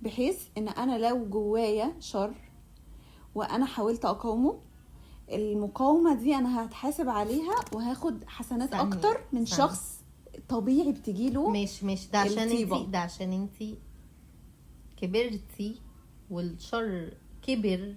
بحيث ان انا لو جوايا شر وانا حاولت اقاومه المقاومه دي انا هتحاسب عليها وهاخد حسنات اكتر من شخص طبيعي بتجيله. ماشي ده عشان انتي كبرتي والشر كبر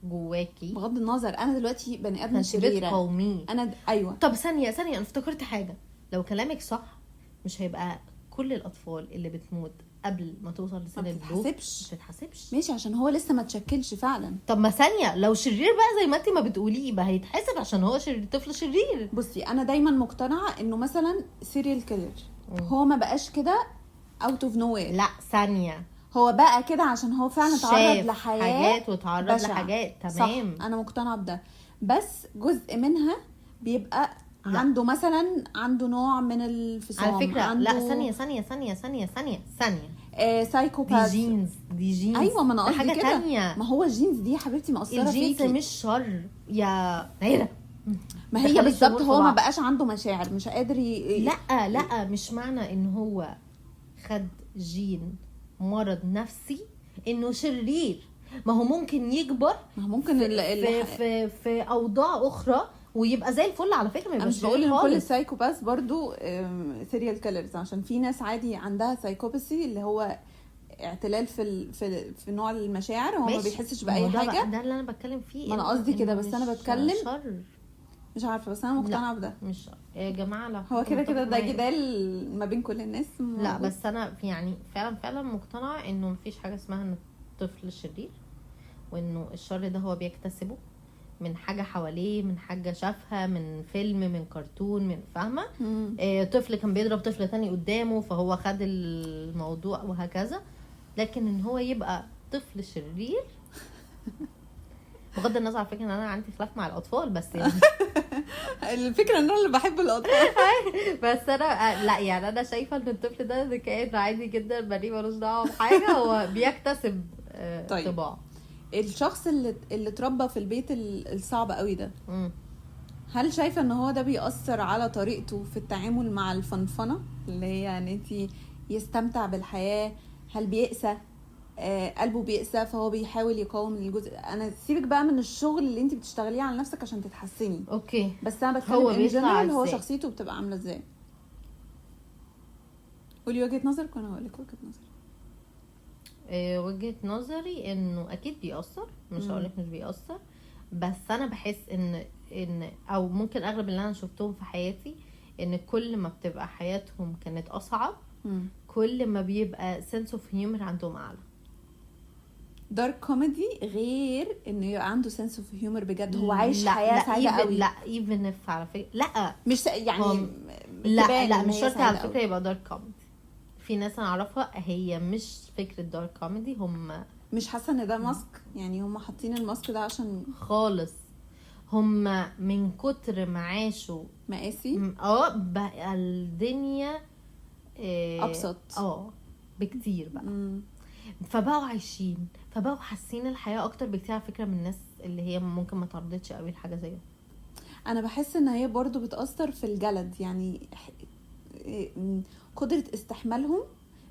جواكي. بغض النظر انا دلوقتي بني ادم شريره انا ايوه. طب ثانيه انا افتكرت حاجه. لو كلامك صح مش هيبقى كل الاطفال اللي بتموت قبل ما توصل لسن البلوغ مش هتحسبش. ماشي عشان هو لسه ما تشكلش فعلا. طب ما ثانيه لو شرير بقى زي ما انتي ما بتقولي يبقى هيتحسب عشان هو شرير، طفل شرير. بصي انا دايما مقتنعه انه مثلا سيريال كيلر هو ما بقاش كده اوت اوف نو وير. لا ثانيه هو بقى كده عشان هو فعلا تعرض لحاجات وتعرض لحاجات. تمام صح. انا مقتنعه بده، بس جزء منها بيبقى لا. عنده نوع من الفصام على فكره. عنده... لا ثانيه سايكوباث. دي جينز. ايوه ما انا قصدي حاجه كده. تانية. ما هو الجينز دي يا حبيبتي مأثره فيكي. الجينز مش شر يا هيدا. ما هي بالظبط هو ما بقاش عنده مشاعر، مش قادر لا مش معنى ان هو خد جين مرض نفسي انه شرير. ما هو ممكن يكبر، ما هو ممكن في اوضاع اخرى ويبقى زي الفل. على فكره ما مش بقول ان كل السايكوباث برضو سيريال كيلرز، عشان في ناس عادي عندها سايكوباثي اللي هو اعتلال في نوع المشاعر، هو ما بيحسش باي حاجه. ده اللي انا بتكلم فيه. ما انا قصدي كده، بس انا بتكلم شر. مش عارفه، بس انا مقتنعه بده. مش يا جماعه لا هو كده ده جدال ما بين كل الناس. لا بس انا يعني فعلا مقتنعه انه مفيش حاجه اسمها ان الطفل شرير، وانه الشر ده هو بيكتسبه من حاجه حواليه، من حاجه شافها، من فيلم، من كرتون، من فاهمه. طفل كان بيضرب طفل تاني قدامه فهو خد الموضوع وهكذا. لكن ان هو يبقى طفل شرير بغض النظر على فكره ان انا عندي خلاف مع الاطفال، بس يعني الفكره ان انا اللي بحب الاطفال بس انا لا يعني انا شايفه ان الطفل ده كائن عادي جدا بريء ملوش دعوه بحاجه، هو بيكتسب طباع. الشخص اللي اتربى في البيت الصعب قوي ده، هل شايفه ان هو ده بيأثر على طريقته في التعامل مع الفنفنه اللي هي يعني انت يستمتع بالحياه؟ هل بيقسى قلبه بيقسى فهو بيحاول يقاوم الجزء؟ انا سيبك بقى من الشغل اللي انت بتشتغليه على نفسك عشان تتحسني، اوكي، بس انا بتكلم ان جنرال هو شخصيته بتبقى عامله ازاي. قولي وجهه نظرك وانا هقول لك وجهه نظري. وجهه نظري انه اكيد بيأثر، مش هقولك مش بيأثر، بس انا بحس ان او ممكن اغلب اللي انا شفتهم في حياتي ان كل ما بتبقى حياتهم كانت اصعب كل ما بيبقى سنس اوف هيومر عندهم اعلى. دارك كوميدي غير انه يبقى عنده سنس اوف هيومر بجد، هو عايش حياه سعيده قوي. لا ايفن اف على فكره لا مش يعني لا مش شرط على فكره يبقى دارك كوميدي. في ناس انا اعرفها هي مش فكره دارك كوميدي، هم مش حاسه ان ده ماسك، يعني هم حاطين الماسك ده عشان خالص هم من كتر ما عاشوا مقاسي بقى الدنيا ابسط بكتير بقى. فبقوا عايشين، فبقوا حاسين الحياه اكتر بكتير على فكره من الناس اللي هي ممكن ما تعرضتش قوي لحاجه زي. انا بحس ان هي برضو بتاثر في الجلد، يعني قدره استحمالهم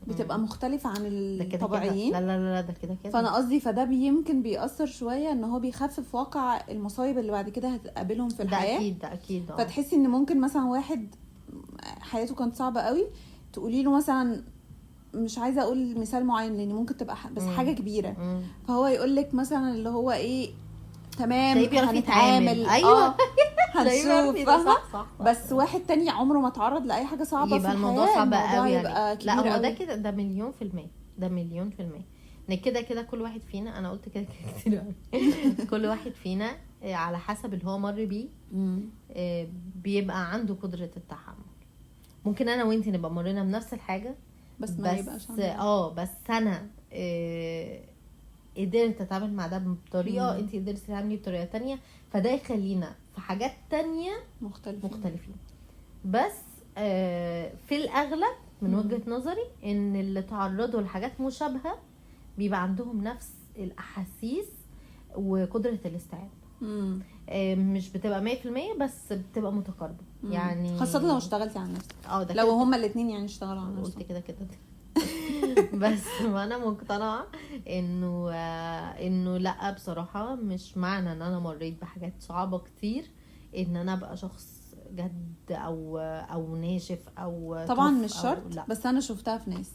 بتبقى مختلفه عن الطبيعيين. لا ده كده فانا قصدي فده يمكن بيأثر شويه ان هو بيخفف واقع المصايب اللي بعد كده هتقابلهم في الحياه. ده اكيد فتحسي ان ممكن مثلا واحد حياته كانت صعبه قوي تقولي له مثلا، مش عايزه اقول مثال معين لان ممكن تبقى بس حاجه كبيره، فهو يقول لك مثلا اللي هو ايه تمام هنتعامل ايوه هنشوف صح. بس واحد تاني عمره ما تعرض لاي حاجه صعبه يبقى في الموضوع صعب قوي يعني. لا هو ده كده ده مليون في المية، ده مليون في المية. ان كده كل واحد فينا، انا قلت كده كتير قوي كل واحد فينا على حسب اللي هو مر بيه بيبقى عنده قدره التحمل. ممكن انا وانتي نبقى مرينا بنفس الحاجه بس ما يبقاش بس انا قدرت اتعامل مع ده بطريقه انت قدرتي تعملي بطريقه تانية، فده يخلينا في حاجات تانية مختلفين. بس في الاغلب من وجهه نظري ان اللي تعرضوا لحاجات مشابهه بيبقى عندهم نفس الاحاسيس وقدره الاستيعاب. مش بتبقى 100% بس بتبقى متقاربه يعني، خاصه لو اشتغلتي على نفسك. لو هما الاثنين يعني اشتغلوا على نفسهم. قلت كده بس ما انا مقتنعه انه لا بصراحه مش معنى ان انا مريت بحاجات صعبه كتير ان انا ابقى شخص جد او ناشف او طبعا tough مش أو شرط، لا. بس انا شفتها في ناس.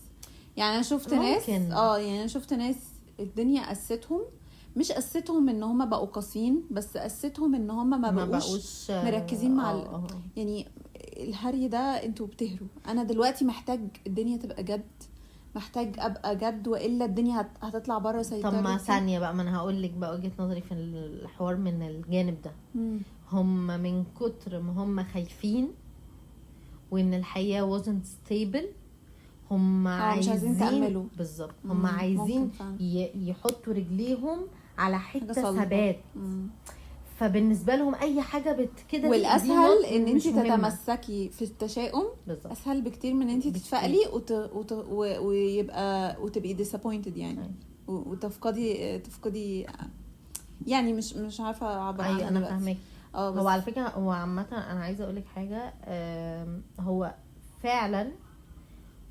يعني انا شفت ممكن. ناس يعني انا شفت ناس الدنيا قستهم، مش قستهم ان هم بقوا قاسيين، بس قستهم ان هم ما بقوش مركزين مع يعني الهري ده. انتوا بتهروا، انا دلوقتي محتاج الدنيا تبقى جد، محتاج ابقى جد، والا الدنيا هتطلع بره سيطرتي. طب ما ثانيه بقى، ما انا هقول لك بقى وجهه نظري في الحوار من الجانب ده. هم من كتر ما هم خايفين وان الحياه wasn't stable، هم عايزين تأملوا. بالظبط، هم عايزين يحطوا رجليهم على حته ثبات. فبالنسبه لهم اي حاجه كده والاسهل ان انت تتمسكي في التشاؤم بالزبط. اسهل بكتير من ان انت تتفائلي ويبقى وتبقي disappointed يعني. وتفقدي يعني مش عارفه اعبر عنها. انا فاهمك. هو على فكره هو عامه انا عايزه اقول لك حاجه، هو فعلا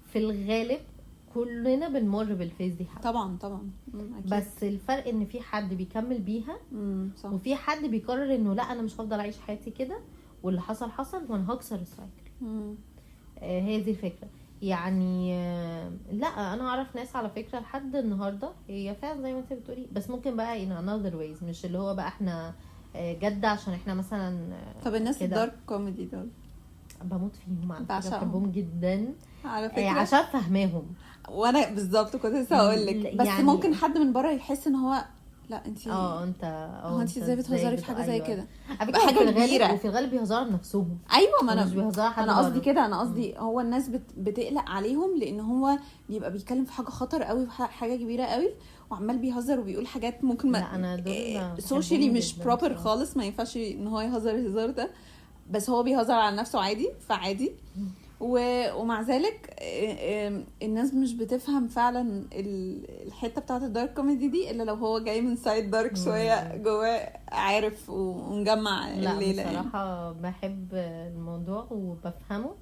في الغالب كلنا بنمر بالفيز دي حاجة. طبعا أكيد. بس الفرق ان في حد بيكمل بيها صح. وفي حد بيقرر انه لا انا مش هفضل اعيش حياتي كده واللي حصل وانا هكسر السايكل. هي دي الفكره يعني. لا انا اعرف ناس على فكره لحد النهارده هي فعلا زي ما انت بتقولي، بس ممكن بقى in another ways، مش اللي هو بقى احنا جد عشان احنا مثلا. طب الناس الدارك كوميدي دول بموت فيهم على فكره، بحبهم جدا على فكره عشان فهمهم. وانا بالظبط كنت لسه هقول لك، بس يعني ممكن حد من بره يحس ان هو لا انت انت ازاي بتهزري في حاجه زي كده، حاجه كبيره. وفي الغالب بيهزروا نفسهم. ايوه، ما انا قصدي كده، انا قصدي هو الناس بتقلق عليهم لان هو بيبقى بيتكلم في حاجه خطر قوي، حاجه كبيره قوي، وعمال بيهزر وبيقول حاجات ممكن ما سوشيالي مش بروبر خالص، ما ينفعش ان هو يهزر الهزار ده، بس هو بيهزر على نفسه عادي، فعادي. ومع ذلك الناس مش بتفهم فعلا الحته بتاعه الدارك كوميدي دي الا لو هو جاي من سايد دارك شويه جواه، عارف ومجمع الليله. لا بصراحه بحب الموضوع وبفهمه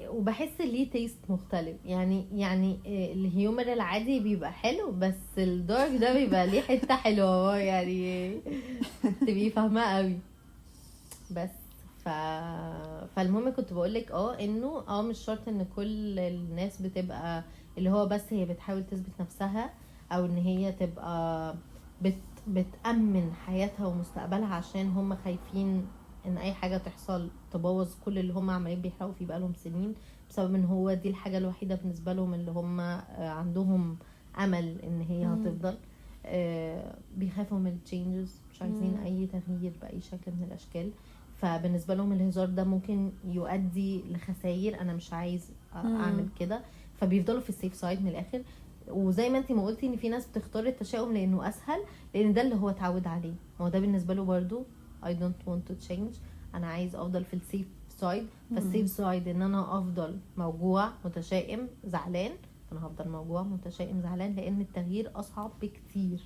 وبحس ليه تيست مختلف يعني الهيومر العادي بيبقى حلو، بس الدارك ده بيبقى ليه حته حلوه يعني تبقي فاهمه قوي. بس فالمهم كنت بقولك انه مش شرط ان كل الناس بتبقى اللي هو بس هي بتحاول تثبت نفسها او ان هي تبقى بتأمن حياتها ومستقبلها عشان هم خايفين ان اي حاجة تحصل تبوظ كل اللي هم عمالين بيحرقوا فيه بقالهم سنين، بسبب ان هو دي الحاجة الوحيدة بالنسبة لهم اللي هم عندهم امل ان هي هتفضل. بيخافوا من التشينجز، مش عايزين اي تغيير باي شكل من الاشكال. فبالنسبه لهم الهزار ده ممكن يؤدي لخسائر، انا مش عايز اعمل كده، فبيفضلوا في السيف سايد من الاخر. وزي ما انتي ما قلتي ان في ناس بتختار التشاؤم لانه اسهل، لان ده اللي هو اتعود عليه، هو ده بالنسبه له برضو I don't want to change، انا عايز افضل في السيف سايد. فالسيف سايد ان انا افضل موجوع متشائم زعلان، انا هفضل موجوع متشائم زعلان، لان التغيير اصعب بكتير.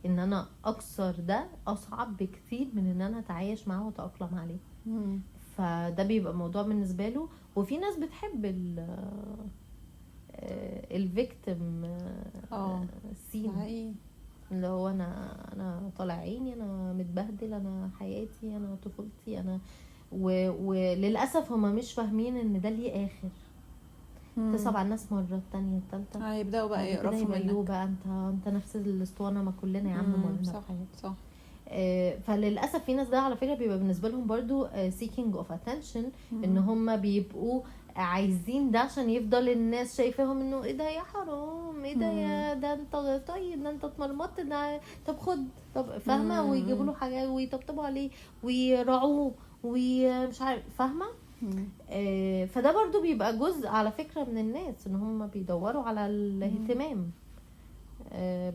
ان انا اكسر ده اصعب بكتير من ان انا اتعايش معاه واتاقلم عليه. فده بيبقى موضوع بالنسبه له. وفي ناس بتحب الفيكتيم سين، اللي هو انا طالع عيني، انا متبهدل، انا حياتي، انا طفولتي، انا وللاسف هما مش فاهمين ان ده ليه اخر. تصعب على الناس مرة التانية التالتة هيبدأوا بقى يقرفوا منك بقى انت نفس الاسطوانة ما كلنا يا عم مرنا في حياتي. صح. فللأسف في ناس ده على فكرة بيبقى بالنسبة لهم برضو seeking of attention، ان هم بيبقوا عايزين ده عشان يفضل الناس شايفاهم انه ايه ده يا حرام، ايه ده يا ده انت طيب، ده انت اتمرمطت، ده طب خد، طب فاهمة، ويجيبوا له حاجات ويطبطبوا عليه ويراعوه ومش عارف، فاهمة. فده برضو بيبقى جزء على فكرة من الناس ان هم بيدوروا على الاهتمام.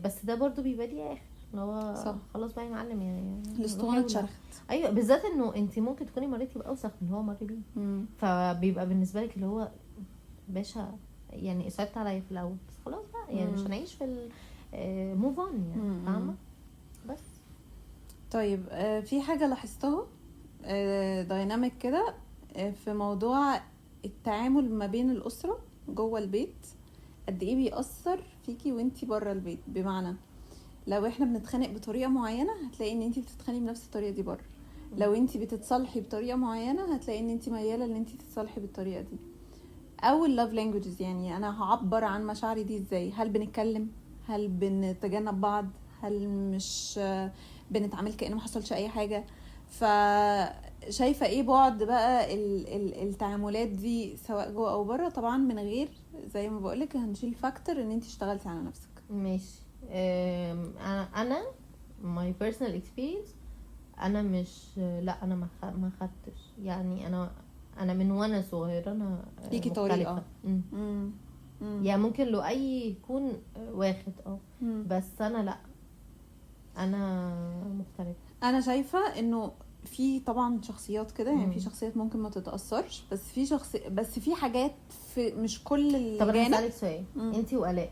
بس ده برضو بيبقى ليه اخر، اللي هو خلاص بقى يا معلم يعني الاسطوانه اتشرخت. ايوه، بالذات انه انت ممكن تكوني مريتي باوسخ من هو مر بيه، فبيبقى بالنسبه لك اللي هو باشا يعني صعبت عليا في الاول، بس خلاص بقى يعني مش هنعيش في موف اون يعني، فاهمه. بس طيب في حاجه لاحظتها دايناميك كده في موضوع التعامل ما بين الاسره جوه البيت قد ايه بيأثر فيكي وانتي بره البيت. بمعنى لو احنا بنتخانق بطريقه معينه هتلاقي ان انتي بتتخانقي بنفس الطريقه دي بره. لو انتي بتتصالحي بطريقه معينه هتلاقي ان انتي مياله ان انتي تتصالحي بالطريقه دي. او اللاف لانجويجز، يعني انا هعبر عن مشاعري دي ازاي؟ هل بنتكلم؟ هل بنتجنب بعض؟ هل مش بنتعامل كأنه ما حصلش اي حاجه؟ فشايفه ايه بعد بقى التعاملات دي سواء جوه او بره، طبعا من غير زي ما بقولك هنشيل فاكتور ان انت اشتغلتي على نفسك. ماشي. انا my personal experience انا مش، لا انا ما خدتش، يعني انا من وانا صغيره انا ليكي طريقه. يعني ممكن لو اي يكون واخد بس انا لا، انا مختلفه. انا شايفه انه في طبعا شخصيات كده، يعني في شخصيات ممكن ما تتاثرش، بس في حاجات في مش كل الجانب. طب انا هسألك سؤال، انتي وآلاء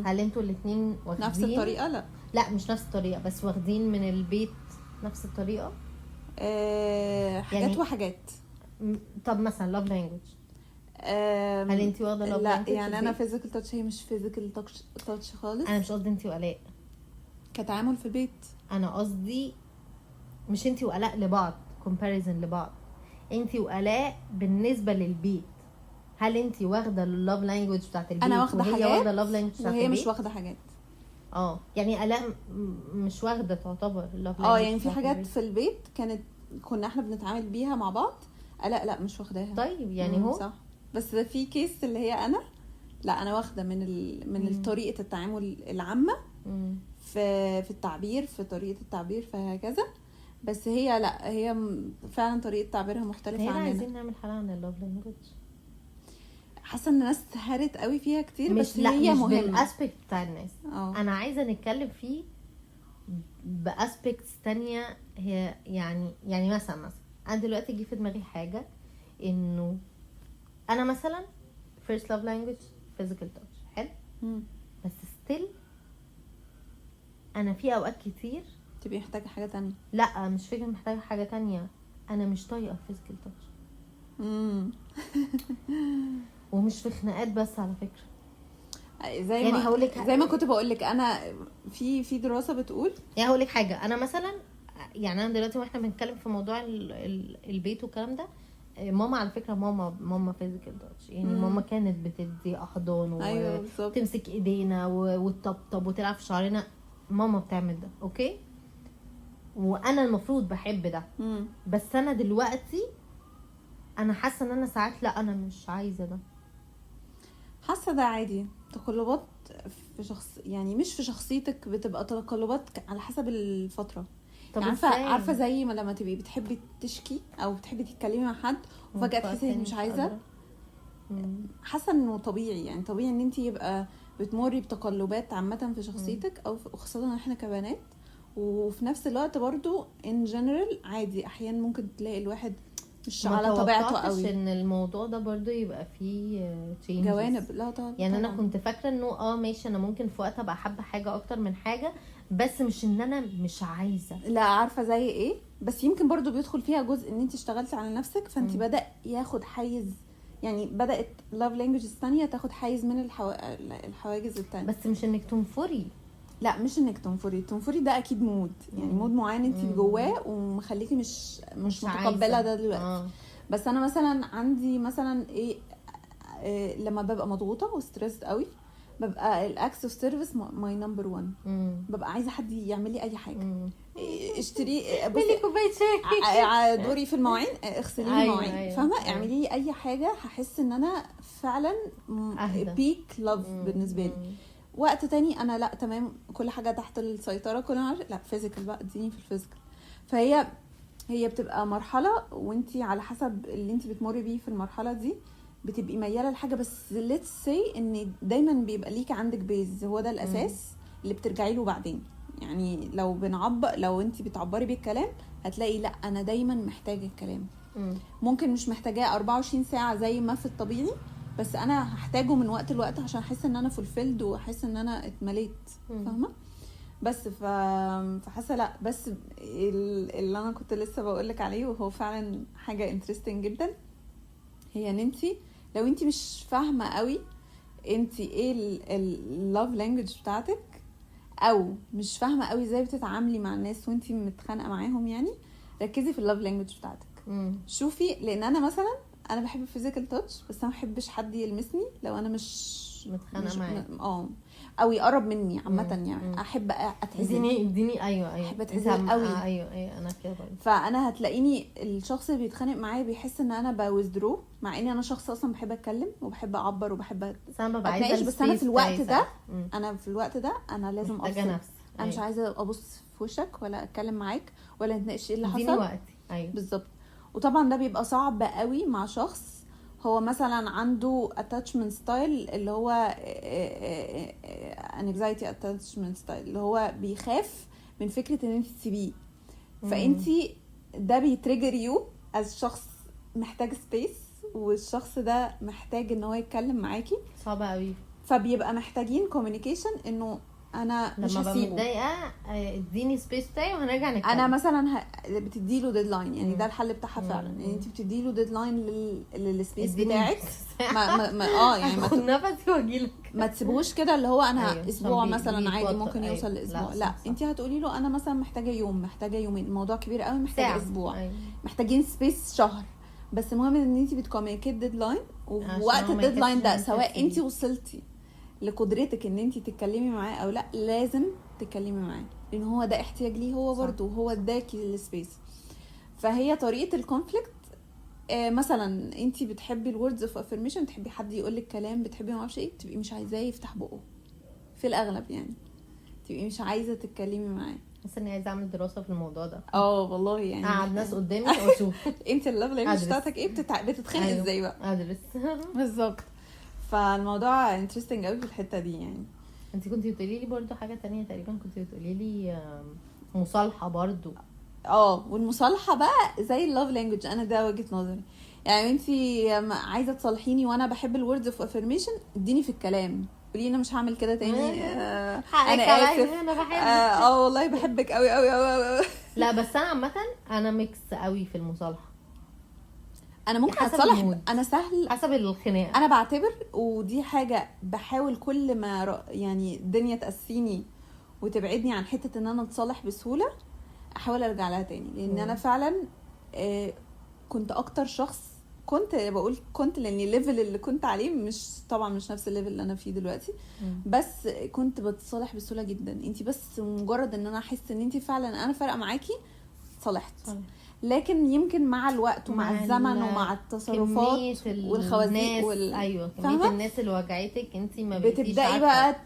هل انتوا الاثنين واخدين نفس الطريقه؟ لا مش نفس الطريقه، بس واخدين من البيت نفس الطريقه؟ حاجات يعني وحاجات. طب مثلا love language، هل انتي واخده love language؟ لا يعني انا physical touch، هي مش physical touch خالص. انا مش قصدي انتي وآلاء كتعامل في البيت، انا قصدي مش انتي وآلاء لبعض comparison لبعض، انتي وآلاء بالنسبه للبيت، هل انتي واخده اللوف لانجويج بتاعت البيت؟ انا واخده حاجات واخده اللوف لانجويج بتاعت وهي مش واخده حاجات. يعني آلاء مش واخده تعتبر اللوف لانجويج. يعني في حاجات في البيت كنا احنا بنتعامل بيها مع بعض، لا مش واخداها. طيب يعني هو صح، بس في كيس اللي هي انا لا انا واخده من طريقه التعامل العامه في التعبير، في طريقه التعبير فهكذا. بس هي لا، هي فعلا طريقه تعبيرها مختلفه عننا. عايزين نعمل حلقه عن اللوف لانجويج. حاسه ان الناس سهرت قوي فيها كتير، مش بس هي مش مهمه بالاسبكت بتاع الناس. انا عايزه نتكلم فيه باسبكتس تانية. هي يعني مثلا انا دلوقتي جه في دماغي حاجه، انه انا مثلا first love language physical touch حلو، بس still انا في اوقات كتير تبقي محتاجه حاجه تانية. لا مش فكره محتاجه حاجه تانية، انا مش طايقه physical touch. ومش في خناقات بس على فكره، زي يعني ما زي ما كنت بقولك انا في دراسه بتقول، يعني هقولك حاجه. انا مثلا يعني انا دلوقتي واحنا بنتكلم في موضوع البيت والكلام ده، ماما على فكره ماما فيزيكال تاتش، يعني ماما كانت بتدي احضان وتمسك ايدينا وتطبطب وتلعب في شعرنا. ماما بتعمل ده اوكي، وانا المفروض بحب ده. بس انا دلوقتي انا حاسه ان انا ساعات لا انا مش عايزه ده. حاسه ده عادي، تقلبات في شخص، يعني مش في شخصيتك، بتبقى تقلبات على حسب الفتره. يعني عارفه زي ما لما تبقي بتحبي تشكي او بتحبي تتكلمي مع حد وفجاه تحسي انك مش عايزه. حاسه انه طبيعي، يعني طبيعي ان انت يبقى بتمري بتقلبات عامه في شخصيتك، او خاصه احنا كبنات. وفي نفس الوقت برضو ان جنرال عادي احيانا ممكن تلاقي الواحد مش على طبيعته قوي. ان الموضوع ده برضو يبقى فيه جوانب. لا طبعا يعني انا كنت فاكره انه ماشي، انا ممكن في وقت ابقى حابه حاجه اكتر من حاجه، بس مش ان انا مش عايزه. لا عارفه زي ايه، بس يمكن برضو بيدخل فيها جزء ان انت اشتغلتي على نفسك، فانت بدا ياخد حيز، يعني بدات لاف لانجويجز ثانيه تاخد حيز من الحواجز الثانيه. بس مش انك تنفري، لا مش انك تنفري ده اكيد مود، يعني مود معين انت جواه ومخليكي مش متقبله ده دلوقتي. بس انا مثلا عندي مثلا لما ببقى مضغوطه وستريسد قوي، ببقى الاكس اوف سيرفيس ماي نمبر 1. ببقى عايزه حد يعمل لي اي حاجه، اشتري لي كوبايه شاي، دوري في المواعين، اغسلي لي المواعين، فاهمه؟ اعملي لي اي حاجه، هحس ان انا فعلا بيك لاف بالنسبه لي. وقت تاني انا لا تمام، كل حاجه تحت السيطره، كل حاجه لا فيزيكال بقى، اديني في الفيزيكال. فهي بتبقى مرحله، وانتي على حسب اللي انتي بتمري بيه في المرحله دي بتبقي مياله لحاجه. بس let's say ان دايما بيبقى ليكي عندك بيز، هو ده الاساس اللي بترجعي له بعدين. يعني لو انتي بتعبري بالكلام هتلاقي لا انا دايما محتاجه الكلام. ممكن مش محتاجاه 24 ساعه زي ما في الطبيعي، بس انا هحتاجه من وقت لوقت عشان احس ان انا فولفيلد واحس ان انا اتمليت، فاهمه؟ بس فحاسه لا، بس اللي انا كنت لسه بقولك عليه وهو فعلا حاجه انترستنج جدا، هي ان انتي لو انتي مش فاهمه قوي انت ايه اللوف لانجوج بتاعتك، او مش فاهمه قوي ازاي بتتعاملي مع الناس وانت متخانقه معاهم يعني، ركزي في اللوف لانجوج بتاعتك. شوفي، لان انا مثلا انا بحب الفيزيكال تاتش، بس انا ما بحبش حد يلمسني لو انا مش متخانقه معاه او يقرب مني عامه يعني. احب اتعزل، اديني ايوه احب اتعزل قوي. ايوه انا كده برضه. فانا هتلاقيني الشخص اللي بيتخانق معايا بيحس ان انا بويزدرو، مع اني انا شخص اصلا بحب اتكلم وبحب اعبر وبحب اتناقش، بس انا في الوقت ده انا لازم افصل. انا مش عايزه ابص في وشك ولا اتكلم معاك ولا نتناقش ايه اللي حصل. وقتي. ايوه بالظبط. وطبعا ده بيبقى صعب قوي مع شخص هو مثلا عنده attachment style اللي هو anxiety attachment style، اللي هو بيخاف من فكرة ان انت تسيبيه. فانت ده بيتريجر يو as شخص محتاج space، والشخص ده محتاج ان هو يتكلم معاكي. صعب قوي. فبيبقى محتاجين communication، انه انا مش هسيبه. لما متضايقه اديني سبيس بتاعي وهنرجع نتكلم. انا مثلا بتديله ديدلاين، يعني ده الحل بتاعها فعلا. يعني انت بتديله ديدلاين للسبيس بتاعك. يعني ما نفسي واجيلك، ما تسيبوش كده اللي هو انا اسبوع مثلا عادي ممكن يوصل لاسبوع. لا انت هتقولي له انا مثلا محتاجه يوم، محتاجه يومين، الموضوع كبير قوي، محتاجه اسبوع. محتاجين سبيس شهر. بس المهم ان انت بتكوميونيكيت ديدلاين، ووقت الديدلاين ده سواء انت وصلتي لقدرتك ان انت تتكلمي معاه او لا، لازم تتكلمي معاه، لان هو ده احتياج ليه هو برضه، وهو اداكي للسبيس. فهي طريقه الكونفليكت. مثلا انت بتحبي الوردز اوف افرميشن، بتحبي حد يقول لك كلام، بتحبي ما اعرفش ايه، تبقي مش عايزاه يفتح بقه في الاغلب، يعني تبقي مش عايزه تتكلمي معاه. بس اني عايزه اعمل دراسه في الموضوع ده. والله يعني قاعد ناس قدامي واشوف انت الليفل لانجوج بتاعتك ايه، بتتخانق ازاي بقى. ادرس بالظبط. فالموضوع انترستنج قوي في الحته دي يعني. انت كنتي بتقولي لي برضو حاجه تانية تقريبا، كنتي بتقولي لي مصالحه برضو. والمصالحه بقى زي اللوف لانجوج. انا ده وجهه نظري. يعني انت عايزه تصالحيني وانا بحب الوردز اوف افرميشن، اديني في الكلام، قولي انا مش هعمل كده تاني. انا اسف، انا بحبك. والله بحبك قوي قوي قوي. لا بس انا عامه انا ميكس قوي في المصالحه. انا ممكن اتصالح، انا سهل حسب الخناقه. انا بعتبر، ودي حاجه بحاول كل ما يعني الدنيا تقسيني وتبعدني عن حته ان انا اتصالح بسهوله، احاول ارجع لها تاني. لان انا فعلا كنت اكتر شخص، كنت لاني الليفل اللي كنت عليه مش طبعا مش نفس الليفل اللي انا فيه دلوقتي. بس كنت بتصالح بسهوله جدا. انت بس مجرد ان انا احس ان انت فعلا انا فارقه معاكي صالحت. لكن يمكن مع الوقت ومع الزمن ومع التصرفات والخوازيق ايوه كميه الناس اللي وجعتك انت ما بتبداي بقى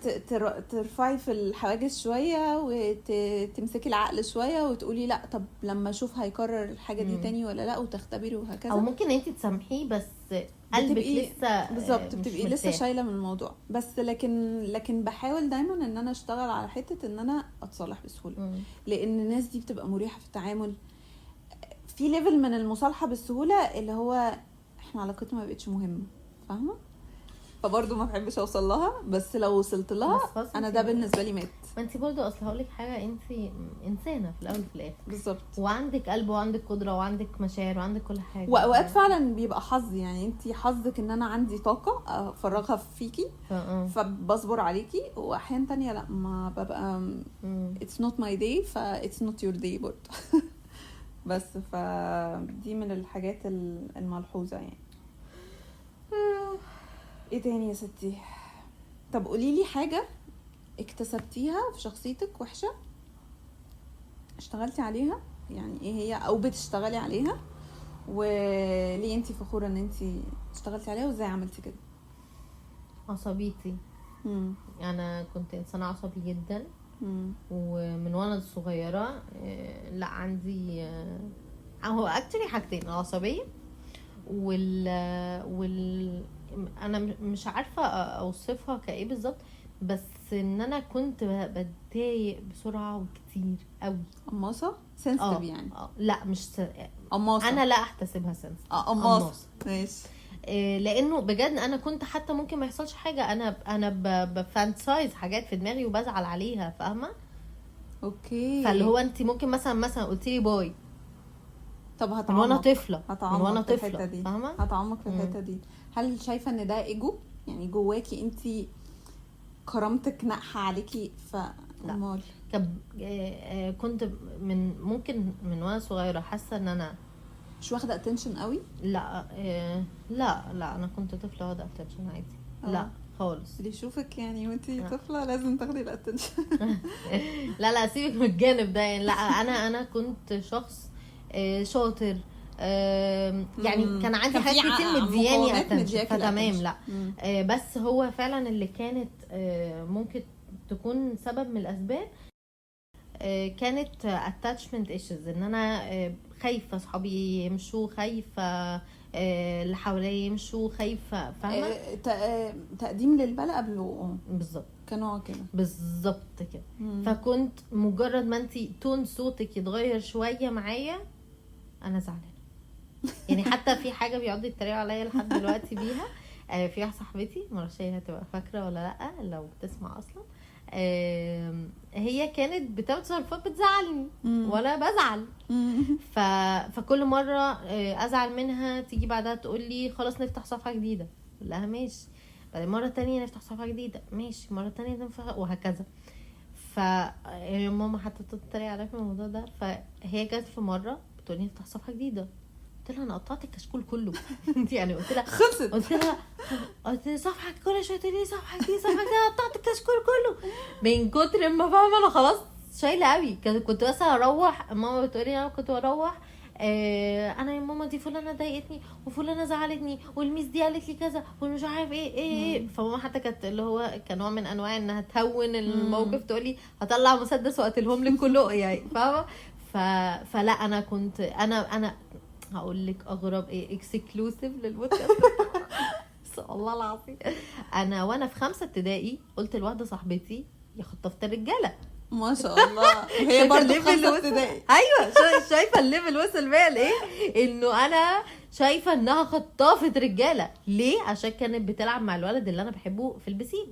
ترفعي في الحواجز شويه وتمسكي العقل شويه وتقولي لا، طب لما اشوف هيكرر الحاجه دي تاني ولا لا، وتختبري وهكذا. او ممكن انت تسامحيه بس قلبك لسه بالظبط بتبقي لسه شايله من الموضوع. بس لكن بحاول دايما ان انا اشتغل على حته ان انا اتصالح بسهوله. لان الناس دي بتبقى مريحه في التعامل. في ليفل من المصالحه بالسهوله اللي هو احنا علاقتنا ما بقتش مهمه، فاهمه؟ فبرضه ما بحبش اوصل لها، بس لو وصلت لها انا ده بالنسبه لي مات. ما انت برضه اصل هقول لك حاجه، انت انسانه في الاول وفي الاخر. بالظبط. وعندك قلب وعندك قدره وعندك مشاعر وعندك كل حاجه. واوقات فعلا بيبقى حظ، يعني انت حظك ان انا عندي طاقه افرغها فيكي فبصبر عليكي. واحيان تانية لا، ما ببقى it's not my day it's not your day برضه. بس فدي من الحاجات الملحوظه يعني. ايه تاني يا ستي؟ طب قولي لي حاجه اكتسبتيها في شخصيتك وحشه، اشتغلتي عليها، يعني ايه هي، او بتشتغلي عليها، وليه انتي فخوره ان انتي اشتغلتي عليها، وازاي عملتي كده؟ عصبيتي. انا كنت انسانه عصبي جدا. ومن وانا صغيره لا عندي هو اكتري حاجتين، العصبيه انا مش عارفه اوصفها كايه بالظبط، بس ان انا كنت بتضايق بسرعه وكتير قوي. قماصه سنسيتيف يعني؟ لا مش قماصه. انا لا احتسبها سنسيتيف. قماصه ماشي. لانه بجد انا كنت حتى ممكن ما يحصلش حاجه، انا بفانتسايز حاجات في دماغي وبزعل عليها، فاهمه؟ اوكي. فاللي هو انت ممكن مثلا قلت لي باي، طب هتعمق من وانا طفله فاهمه؟ هتعمق في الحته دي. هل شايفه ان ده ايجو يعني جواكي انت كرامتك ناقحه عليكي فامال كنت ممكن من وانا صغيره حاسه ان انا مش واخده اتنشن قوي. لا لا انا كنت طفله واخده اتنشن عادي. لا خالص. اللي يشوفك يعني وانتي طفله لازم تاخدي الاتنشن. لا سيبك من الجانب ده يعني. لا انا كنت شخص شاطر، يعني كان عندي حاجات كتير مدياني اتنشن فتمام. لا بس هو فعلا اللي كانت ممكن تكون سبب من الاسباب كانت attachment issues، ان انا خايفه صحابي يمشوا، خايفه اللي حواليا يمشوا، خايفه فاهمه. تقديم للبلاء قبل بالظبط كنوع كده بالظبط كده. فكنت مجرد ما انتي تون صوتك يتغير شويه معايا انا زعلانه يعني. حتى في حاجه بيقعدوا يتريقوا عليا لحد دلوقتي بيها. في واحده صاحبتي معرفش هي هتبقى فاكره ولا لا لو بتسمع اصلا. هي كانت بتاخد تصرفات بتزعلني وانا بزعل. فكل مره ازعل منها تيجي بعدها تقول لي خلاص نفتح صفحه جديده، اقول لها ماشي. بعد مره تانية نفتح صفحه جديده ماشي، مره تانية نفتح وهكذا. ماما حتى تتريق عليا في الموضوع ده. فهي جت في مره بتقول لي نفتح صفحه جديده، قلت لها انا قطعت الكشكول كله يعني. قلت لها خلصت. قلت لها صفحه كل شويه تقول لي صفحه جديده صفحه جديده، قطعت الكشكول كله من كتر ما فاهمه انا خلاص شايله قوي. كنت بس اروح ماما بتقول لي انا كنت بروح انا يا ماما دي فلانه ضايقتني وفلانه زعلتني والميس دي قالت لي كذا ومش عارف ايه. فماما حتى كانت اللي هو كنوع من انواع انها تهون الموقف، تقول لي هطلع مسدس وقتلهم لك كله يعني فاهمه. فلا انا كنت انا هقول لك اغرب اكسكلوسيف للبودكاست والله العظيم. انا وانا في 5 ابتدائي قلت لواحده صاحبتي يا خطفت الرجاله. ما شاء الله. هي برضه في 5 ابتدائي. ايوه شايفه الليفل وصل بيا لايه؟ انه انا شايفه انها خطافه رجاله. ليه؟ عشان كانت بتلعب مع الولد اللي انا بحبه في البسين،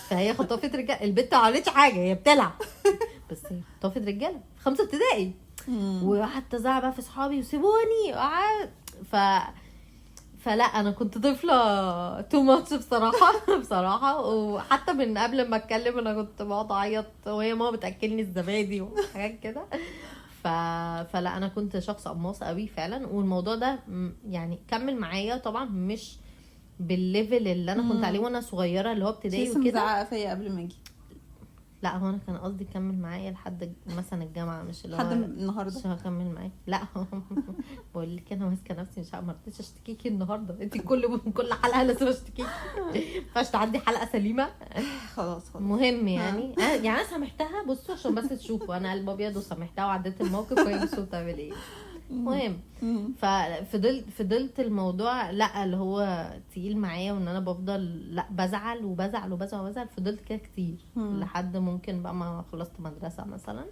فهي خطافه رجاله. البنت ما عملتش حاجه، هي بتلعب بس هي خطافه رجاله في 5 ابتدائي. وحتى زعل بقى في صحابي وسيبوني فلا انا كنت طفله تو ماتش بصراحه. وحتى من قبل ما اتكلم انا كنت بقعد اعيط وهي ماما بتاكلني الزبادي وحاجات كده. فلا انا كنت شخص قماص قوي فعلا. والموضوع ده يعني كمل معايا طبعا مش بالليفل اللي انا كنت عليه وانا صغيره اللي هو ابتدائي وكده. مزعقه فيا قبل ما اجي. لا هو انا كان قصدي كمل معايا لحد مثلا الجامعه، مش اللي هو لحد النهارده مش هكمل معايا. لا بقول لك انا ماسكه نفسي مش ما رضيتش اشتكيكي النهارده. انت كل حلقه لازم اشتكيكي، فاش تعدي حلقه سليمه. خلاص مهم يعني يعني انا سامحتها. بصوا عشان بس تشوفوا انا قلب ابيض وسامحتها وعديت الموقف وهي بصوا بتعمل ايه. مهم. فضلت الموضوع لا اللي هو تقيل معايا وان انا بفضل لا بزعل. فضلت كده كتير لحد ممكن بقى ما خلصت مدرسة مثلا.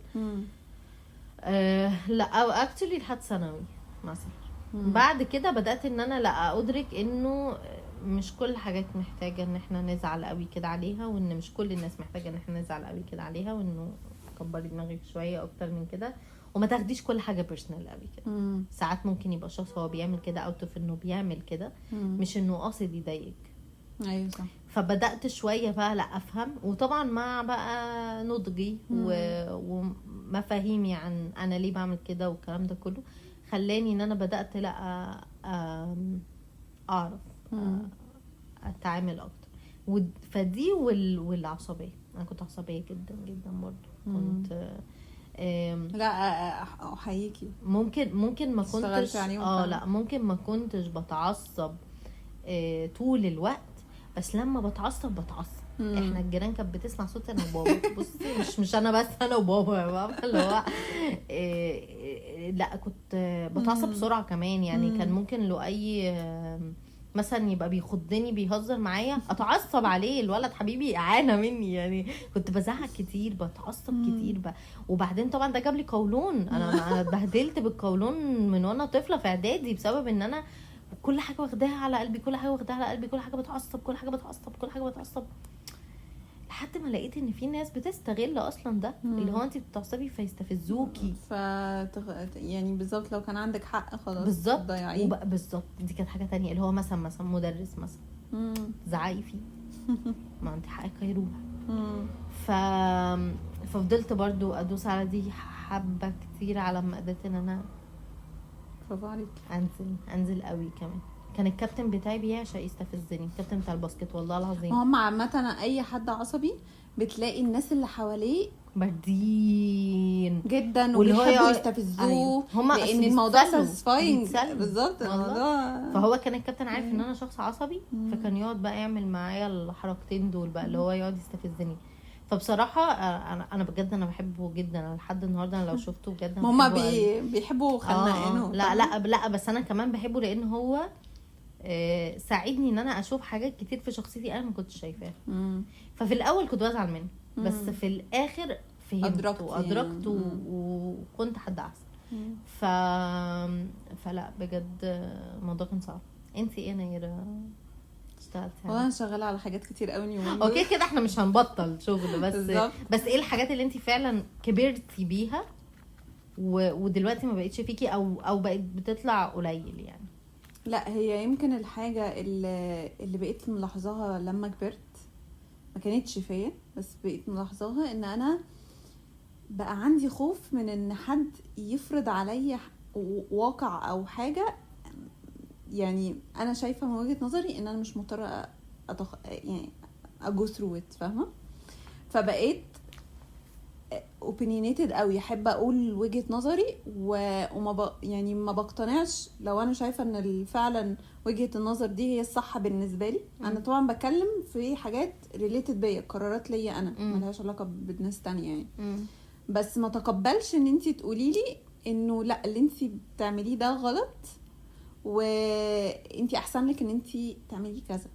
لا او اكتشلي لحد ثانوي مثلا. بعد كده بدأت ان انا لا ادرك انه مش كل حاجات محتاجة ان احنا نزعل قوي كده عليها، وان مش كل الناس محتاجة ان احنا نزعل قوي كده عليها، وانه كبري دماغك شوية اكتر من كده وما تاخديش كل حاجه بيرسونال قوي كده. ساعات ممكن يبقى شخص هو بيعمل كده اوت اوف انه بيعمل كده مش انه قاصد يضايقك. ايوه صح. فبدات شويه بقى لا افهم، وطبعا مع بقى نضجي ومفاهيمي عن انا ليه بعمل كده والكلام ده كله خلاني ان انا بدات لا اعرف اتعامل اكتر. فدي والعصبيه. انا كنت عصبيه جدا جدا برضه. كنت لا احييكي. ممكن ما كنتش لا ممكن ما كنتش بتعصب طول الوقت، بس لما بتعصب احنا الجيران كانت بتسمع صوت انا وبابا. بصي مش انا بس، انا وبابا يا بابا اللي هو لا كنت بتعصب بسرعه كمان يعني. كان ممكن لو اي مثلا يبقى بيخضني بيهزر معايا اتعصب عليه، الولد حبيبي اعانه مني يعني. كنت بزعق كتير بتعصب كتير بقى. وبعدين طبعا ده جاب لي قولون. انا اتبهدلت بالقولون من وانا طفله في اعدادي بسبب ان انا كل حاجه واخداها على قلبي، كل حاجه بتعصب لحد ما لقيت ان في ناس بتستغل اصلا ده اللي هو انت بتعصبي فيستفزوكي. يعني بالظبط لو كان عندك حق خلاص بالظبط بالظبط. دي كانت حاجه تانية اللي هو مثلا مدرس مثلا زعقي فيه ما انت حقك هيروح. ففضلت برضو ادوس على دي حبه كتير على ما قدرت ان انا برافو عليك انزل قوي. كمان كان الكابتن بتاعي بيعشق يستفزني، الكابتن بتاع الباسكت والله العظيم. هم عامه اي حد عصبي بتلاقي الناس اللي حواليه باردين جدا وبيحبوا يستفزوه. أيوة. لان الموضوع ساتسفاينج بالظبط. الموضوع فهو كان الكابتن عارف ان انا شخص عصبي، فكان يقعد بقى يعمل معايا الحركتين دول بقى اللي هو يقعد يستفزني. فبصراحه انا بجد انا بحبه جدا. انا لحد النهارده انا لو شفته بجد هما بيحبوا خناقينه. لا بس انا كمان بحبه لان هو ساعدني ان انا اشوف حاجات كتير في شخصيتي انا ما كنتش شايفاها. ففي الاول كنت بزعل منه، بس في الاخر فهمت وادركت وكنت حد احسن. فلا بجد الموضوع كان صعب. انتي ايه نيرة اشتغلتي؟ وانا شغاله على حاجات كتير قوي اليومين اوكي كده احنا مش هنبطل شغل بس ايه الحاجات اللي انتي فعلا كبرتي بيها ودلوقتي ما بقتش فيكي او بقت بتطلع قليل يعني؟ لا هي يمكن الحاجه اللي بقيت ملاحظاها لما كبرت ما كانتش فيا، بس بقيت ملاحظاها ان انا بقى عندي خوف من ان حد يفرض عليا واقع او حاجه يعني انا شايفه من وجهه نظري ان انا مش مضطره يعني اجو ثرو ات، فاهمه؟ فبقيت opinionated قوي، احب اقول وجهه نظري وما يعني ما بقتنعش لو انا شايفه ان فعلا وجهه النظر دي هي الصح بالنسبه لي. انا طبعا بتكلم في حاجات ريليتد بيا، قرارات ليا انا ملهاش علاقه بالناس تانية يعني. بس ما تقبلش ان انتي تقولي لي انه لا اللي انتي بتعمليه ده غلط وانتي احسن لك ان انتي تعملي كذا.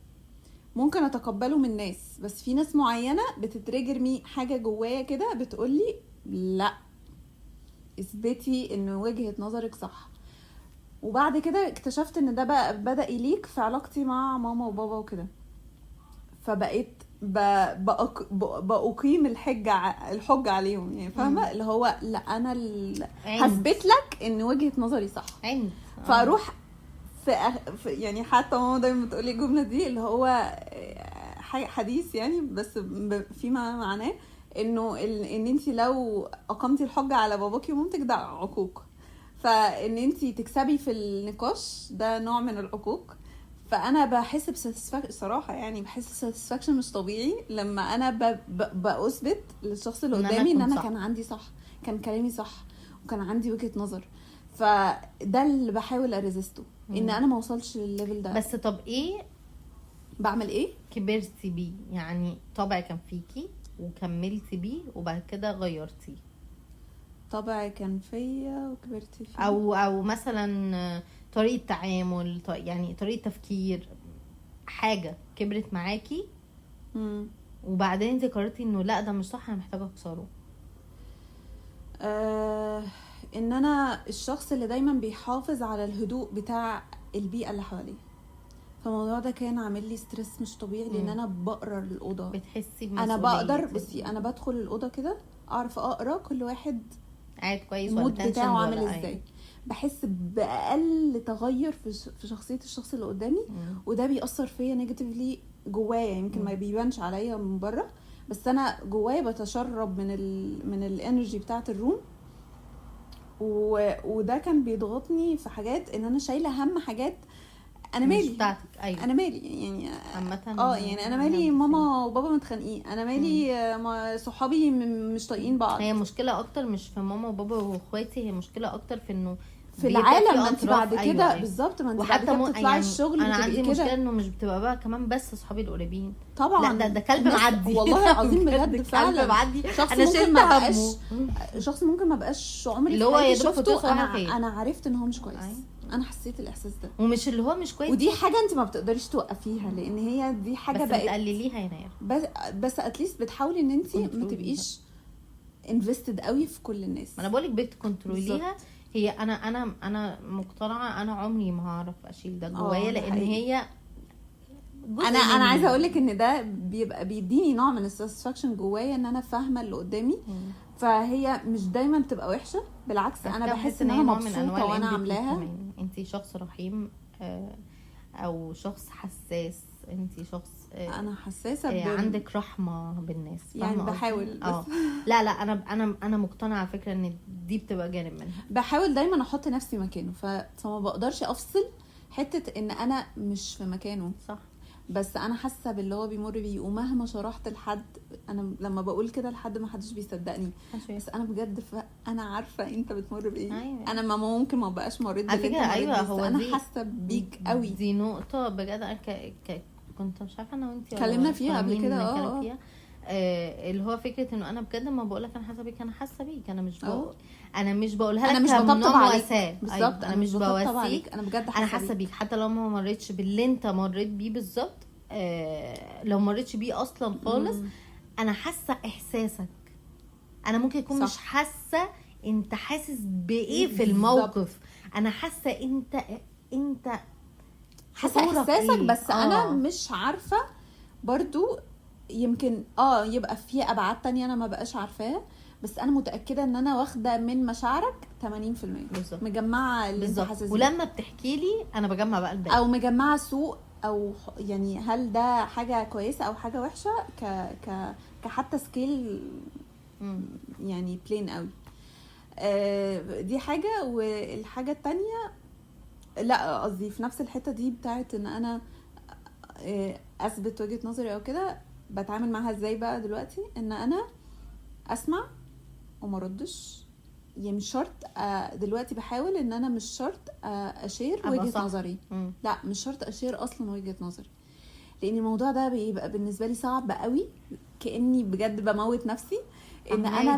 ممكن اتقبله من ناس، بس في ناس معينه بتتريجر مي حاجه جوايا كده بتقولي لا اثبتي ان وجهه نظرك صح. وبعد كده اكتشفت ان ده بقى بدا يليك في علاقتي مع ماما وبابا وكده، فبقيت بأقيم الحجة عليهم يعني، فاهمة؟ اللي هو لا أنا هثبت لك إن وجهة نظري صح. فأروح في يعني حتى ماما دايما بتقولي الجملة دي اللي هو حديث يعني، بس فيما معناه إنه إن أنتي لو أقمتي الحجة على باباكي ومامتك ده عقوق، فإن أنتي تكسبي في النقاش ده نوع من العقوق. فانا بحس بساتسفاكشن صراحه يعني، بحس بساتسفاكشن مش طبيعي لما انا باثبت للشخص اللي قدامي ان انا كان عندي صح، كان كلامي صح، وكان عندي وجهه نظر. فده اللي بحاول اريزسته، ان انا ما اوصلش للليفل ده. بس طب ايه بعمل ايه كبرتي بيه يعني؟ طبع كان فيكي وكملتي بيه وبعد كده غيرتيه؟ طبع كان فيا وكبرت فيه، او مثلا طريقه تعامل، يعني طريقه تفكير، حاجه كبرت معاكي وبعدين انت قررتي انه لا ده مش صح انا محتاجه اكسره. ان انا الشخص اللي دايما بيحافظ على الهدوء بتاع البيئه اللي حواليه، فالموضوع ده كان عامل لي ستريس مش طبيعي. لان انا بقرا الاوضه، بتحسي بمسؤوليه. انا بقدر بصي انا بدخل الاوضه كده اعرف اقرا كل واحد قاعد كويس المود بتاعه عامل ازاي. بحس باقل تغير في شخصيه الشخص اللي قدامي، وده بيأثر فيا نيجاتيفلي جوايا. يمكن ما بيبانش عليا من بره، بس انا جوايا بتشرب من الانرجي بتاعه الروم، وده كان بيضغطني في حاجات ان انا شايله هم حاجات انا مالي بتاعتك. أيوة. انا مالي يعني عامه يعني انا مالي ماما وبابا متخانقين، انا مالي صحابي مش طايقين بعض. هي مشكله اكتر مش في ماما وبابا واخواتي، هي مشكله اكتر في انه في العالم. ما انت بعد كده أيوة. بالظبط، ما انت بعد كده بتطلعي يعني الشغل. انا عندي مشكله انه مش بتبقى بقى كمان بس صحابي القريبين طبعا، لا ده كلب معدي والله العظيم بجد فعلا كلب معدي. انا ممكن ما بقاش شخص ممكن ما بقاش عمري اللي هو يا شفته انا عرفت ان هو مش كويس. انا حسيت الاحساس ده، ومش اللي هو مش كويس، ودي حاجه انت ما بتقدريش توقفيها لان هي دي حاجه بس بتقلليها يا نير. بس اتليست بتحاولي ان انت ما تبقيش انفستد قوي في كل الناس. انا بقولك بتكنتروليها. هي انا مقتنعه انا عمري ما هعرف اشيل ده جوايا، لان هي انا عايزه اقول لك ان ده بيبقى بيديني نوع من الساتسفاكشن جوايا ان انا فاهمه اللي قدامي. فهي مش دايما بتبقى وحشه، بالعكس انا بحس ان انا مبسوطه وانا عاملاها. انتي شخص رحيم او شخص حساس انت شخص انا حساسه عندك رحمه بالناس، يعني بحاول بس لا انا مقتنعه على فكره ان دي بتبقى جانب منها. بحاول دايما احط نفسي مكانه، فما بقدرش افصل حته ان انا مش في مكانه. صح. بس انا حاسه باللي هو بيمر بيه، ومهما شرحت لحد، انا لما بقول كده لحد ما حدش بيصدقني، بس انا بجد انا عارفه انت بتمر بايه. أيوة. انا ما ممكن ما بقاش مريت باللي انت مريت أيوة. هو انا حاسه بيك قوي. دي نقطه بجد. كنت مش عارفه انا وانتي اتكلمنا فيها قبل كده. اللي هو فكره انه انا بجد ما بقولك انا حاسه بيك، انا حاسه بيك. انا مش بقولها لك، انا مش بطبطب عليك بالظبط. أيوة. انا مش بواسيك، انا بجد انا حاسه بيك حتى لو ما مريتش باللي انت مريت بيه بالظبط. لو مريتش بيه اصلا خالص، انا حاسه احساسك. انا ممكن اكون مش حاسه انت حاسس بايه في الموقف، انا حاسه انت حاسه احساسك بس انا مش عارفه برضو. يمكن يبقى في ابعاد تانية انا ما بقاش عارفاها، بس انا متاكده ان انا واخده من مشاعرك 80% بالزبط. مجمعه اللي انت حاسس بيه، ولما بتحكي لي انا بجمع بقى الباقي، او مجمعه سوء، او يعني هل ده حاجه كويسه او حاجه وحشه، كحتى سكيل يعني بلين قوي. دي حاجه. والحاجه التانية، لا قصدي في نفس الحته دي بتاعت ان انا اثبت وجهه نظري او كده، بتعامل معها ازاي بقى دلوقتي؟ ان انا اسمع وما ردش. يعني مش شرط دلوقتي بحاول ان انا مش شرط اشير وجهه نظري. لا مش شرط اشير اصلا وجهه نظري، لان الموضوع ده بيبقى بالنسبه لي صعب قوي، كاني بجد بموت نفسي ان انا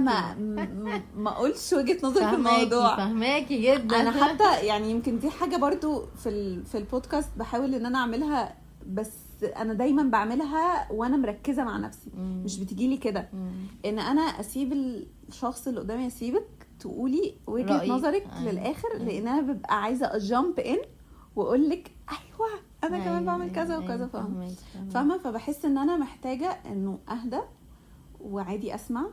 ما اقولش وجهه نظري في الموضوع. فهماكي جدا. انا حتى يعني يمكن دي حاجه برضو في البودكاست بحاول ان انا اعملها، بس انا دايما بعملها وانا مركزه مع نفسي، مش بتجيلي كده ان انا اسيب الشخص اللي قدامي، اسيبك تقولي وجهه نظرك للاخر، لان انا ببقى عايزه اجامب ان واقول لك ايوه انا كمان بعمل كذا وكذا. فاهمه؟ فبحس ان انا محتاجه انه اهدى وعادي اسمع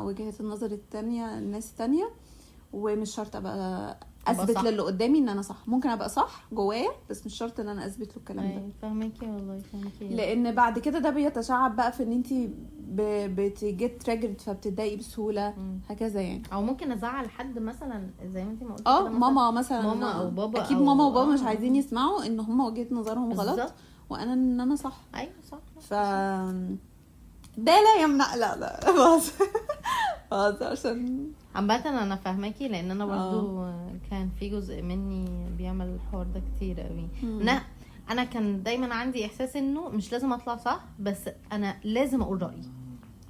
وجهة النظر التانية، الناس التانية، ومش شرط ابقى اثبت للي قدامي ان انا صح. ممكن ابقى صح جوايا، بس مش شرط ان انا اثبت له الكلام ده. فاهمكي والله، فاهمكي. لان بعد كده ده بيتشعب بقى في ان انت بتجيت تراجرد فبتضايقي بسهوله هكذا يعني. او ممكن ازعل حد مثلا زي ما انت ما قلتي كده، ماما مثلا، ماما او بابا. اكيد ماما وبابا مش عايزين يسمعوا ان هم وجهة نظرهم غلط وانا ان انا صح. ايوه صح. ده لا يمنع، لا خلاص عشان عامه انا فاهماكي، لان انا برضو كان في جزء مني بيعمل الحوار ده كتير قوي. انا كان دايما عندي احساس انه مش لازم اطلع صح، بس انا لازم اقول رايي.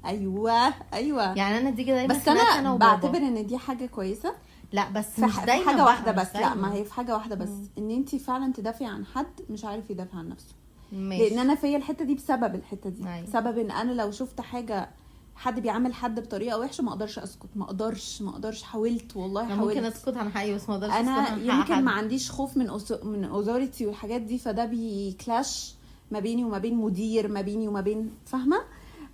ايوه يعني انا دي دايما، بس انا بعتبر ان دي حاجه كويسه. لا بس مش دايما حاجه واحده بس. لا ما هي في حاجه واحده بس، ان انت فعلا تدافعي عن حد مش عارف يدافع عن نفسه. لان انا في الحته دي بسبب الحته دي. سبب ان انا لو شفت حاجه حد بيعمل حد بطريقه وحشه ما اقدرش اسكت، ما اقدرش. حاولت والله، حاولت. ممكن اسكت عن حقي بس ما اقدرش اسكت عن حق حد. انا يمكن ما عنديش خوف من اوثوريتي والحاجات دي، فده بيكلاش ما بيني وما بين مدير، ما بيني وما بين، فاهمه؟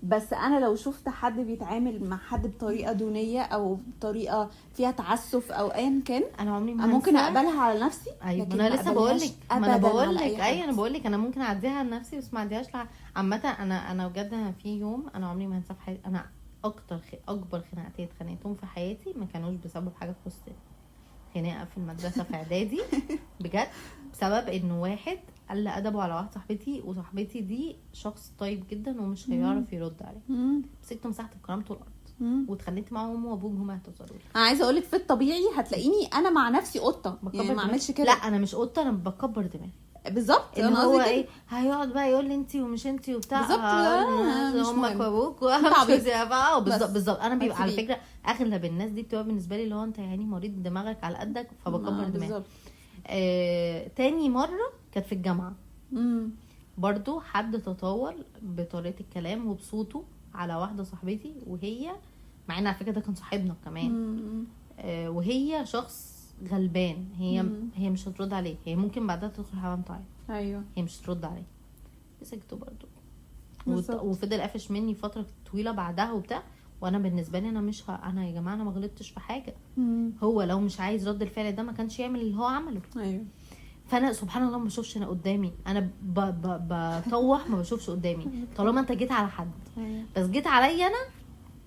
بس انا لو شفت حد بيتعامل مع حد بطريقه دونيه او بطريقه فيها تعسف او ايا كان، انا عمري ما ممكن اقبلها على نفسي. ايوه انا لسه بقول لك، انا بقول لك انا بقول لك انا ممكن اعديها على نفسي بس ما اعديهاش عامه. انا بجد في يوم انا عمري ما هنساه في حياتي. انا اكبر خناقتين اتخانقتهم في حياتي ما كانوش بسبب حاجه تخصني. خناقه في المدرسه في اعدادي بجد بسبب انه واحد قال ادبه على واحده صاحبتي، وصاحبتي دي شخص طيب جدا ومش هيعرف يرد عليه. مسكت مسحت بكرامته الارض واتخانقت معاه امه وابوه هم اعتذروا لي. انا عايزه اقول لك في الطبيعي هتلاقيني انا مع نفسي قطه، يعني ما اعملش كده. لا انا مش قطه، انا بكبر دماغي. بالظبط. ان هو ايه هيقعد بقى يقول لي انتي ومش انتي وبتاع. بالظبط. امك وابوك بالظبط. انا بيبقى على فكره اغلب الناس دي بتبقى بالنسبه لي اللي هو انت يعني مريض دماغك على قدك، فبكبر دماغي. تاني مره كانت في الجامعه. برضو حد تطور بطريقه الكلام وبصوته على واحده صاحبتي، وهي مع ان على فكره ده كان صاحبنا كمان. وهي شخص غلبان. هي مش هترد عليه. هي ممكن بعدها تدخل حمام تعيط. ايوه هي مش هترد عليه. سكته برضو وفضل قافش مني فتره طويله بعدها وبتاع. وانا بالنسبه لي انا مش انا يا جماعه انا ما غلطتش في حاجه. هو لو مش عايز رد الفعل ده ما كانش يعمل اللي هو عمله. ايوه. فانا سبحان الله ما بشوفش انا قدامي، انا بطوح ما بشوفش قدامي طالما انت جيت على حد. بس جيت عليا انا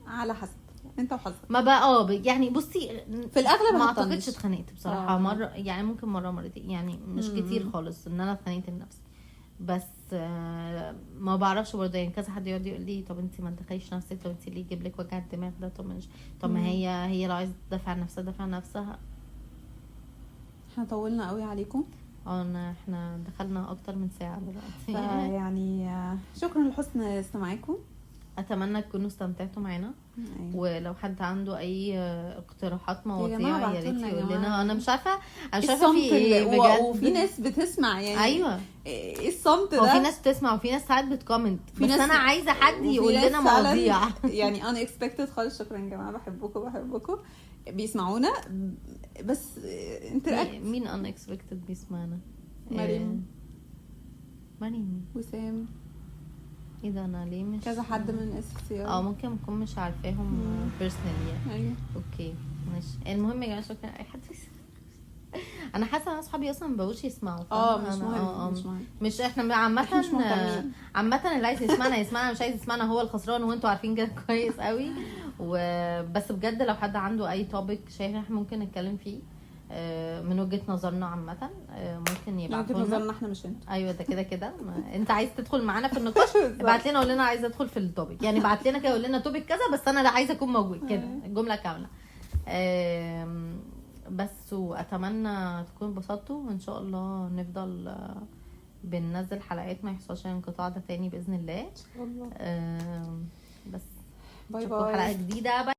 على حسب انت وحظك. ما بقى يعني بصي في الاغلب ما اعتقدش اتخانقت بصراحه. مره يعني ممكن مره مرتين يعني مش كتير خالص ان انا اتخانقت لنفسي. بس ما بعرفش برضه يعني كذا حد يقعد يقول لي طب انت ما تدخليش نفسك، طب انت ليه يجيب لك وجع الدماغ ده، طب ما هي لو عايزه تدافع عن نفسها تدافع عن نفسها. احنا طولنا قوي عليكم. احنا دخلنا اكتر من ساعه دلوقتي. يعني شكرا لحسن استماعكم. اتمنى تكونوا استمتعتوا معانا. أيوة. ولو حد عنده اي اقتراحات مواضيع يا ريت يقول لنا. انا مش عارفه في ايه بجد. وفي ناس بتسمع يعني. ايوه ايه الصمت ده؟ وفي ناس بتسمع وفي ناس ساعات بتكومنت، بس انا عايزه حد يقول لنا مواضيع يعني unexpected خالص. شكرا يا جماعه، بحبكم بيسمعونا. بس مين unexpected بيسمعنا؟ مريم وسام. ايه ده؟ انا ليه مش كذا حد من السيارة. ممكن اكون مش عارفاهم بيرسونالي يعني. ايوه اوكي ماشي. المهم يا جماعه شكرا اي حد انا حاسه ان اصحابي اصلا ما بقوش يسمعوا. مش مهم. مش احنا عامه اللي عايز يسمعنا مش عايز يسمعنا هو الخسران، وانتوا عارفين كده كويس قوي. وبس بجد لو حد عنده اي توبيك شايف احنا ممكن نتكلم فيه من وجهة نظرنا عامة ممكن يبعتوا لنا. وجهة نظرنا احنا مش انت. ايوه ده كده انت عايز تدخل معانا في النقاش ابعت لنا قول لنا عايزه ادخل في التوبيك، يعني ابعت لنا كده قول لنا توبيك كذا بس انا عايزه اكون موجود كده الجمله كامله. بس واتمنى تكونوا انبسطتوا، وان شاء الله نفضل بننزل حلقات ما يحصلش انقطاع ده تاني باذن الله. ان شاء الله. بس باي باي. حلقه جديده. باي.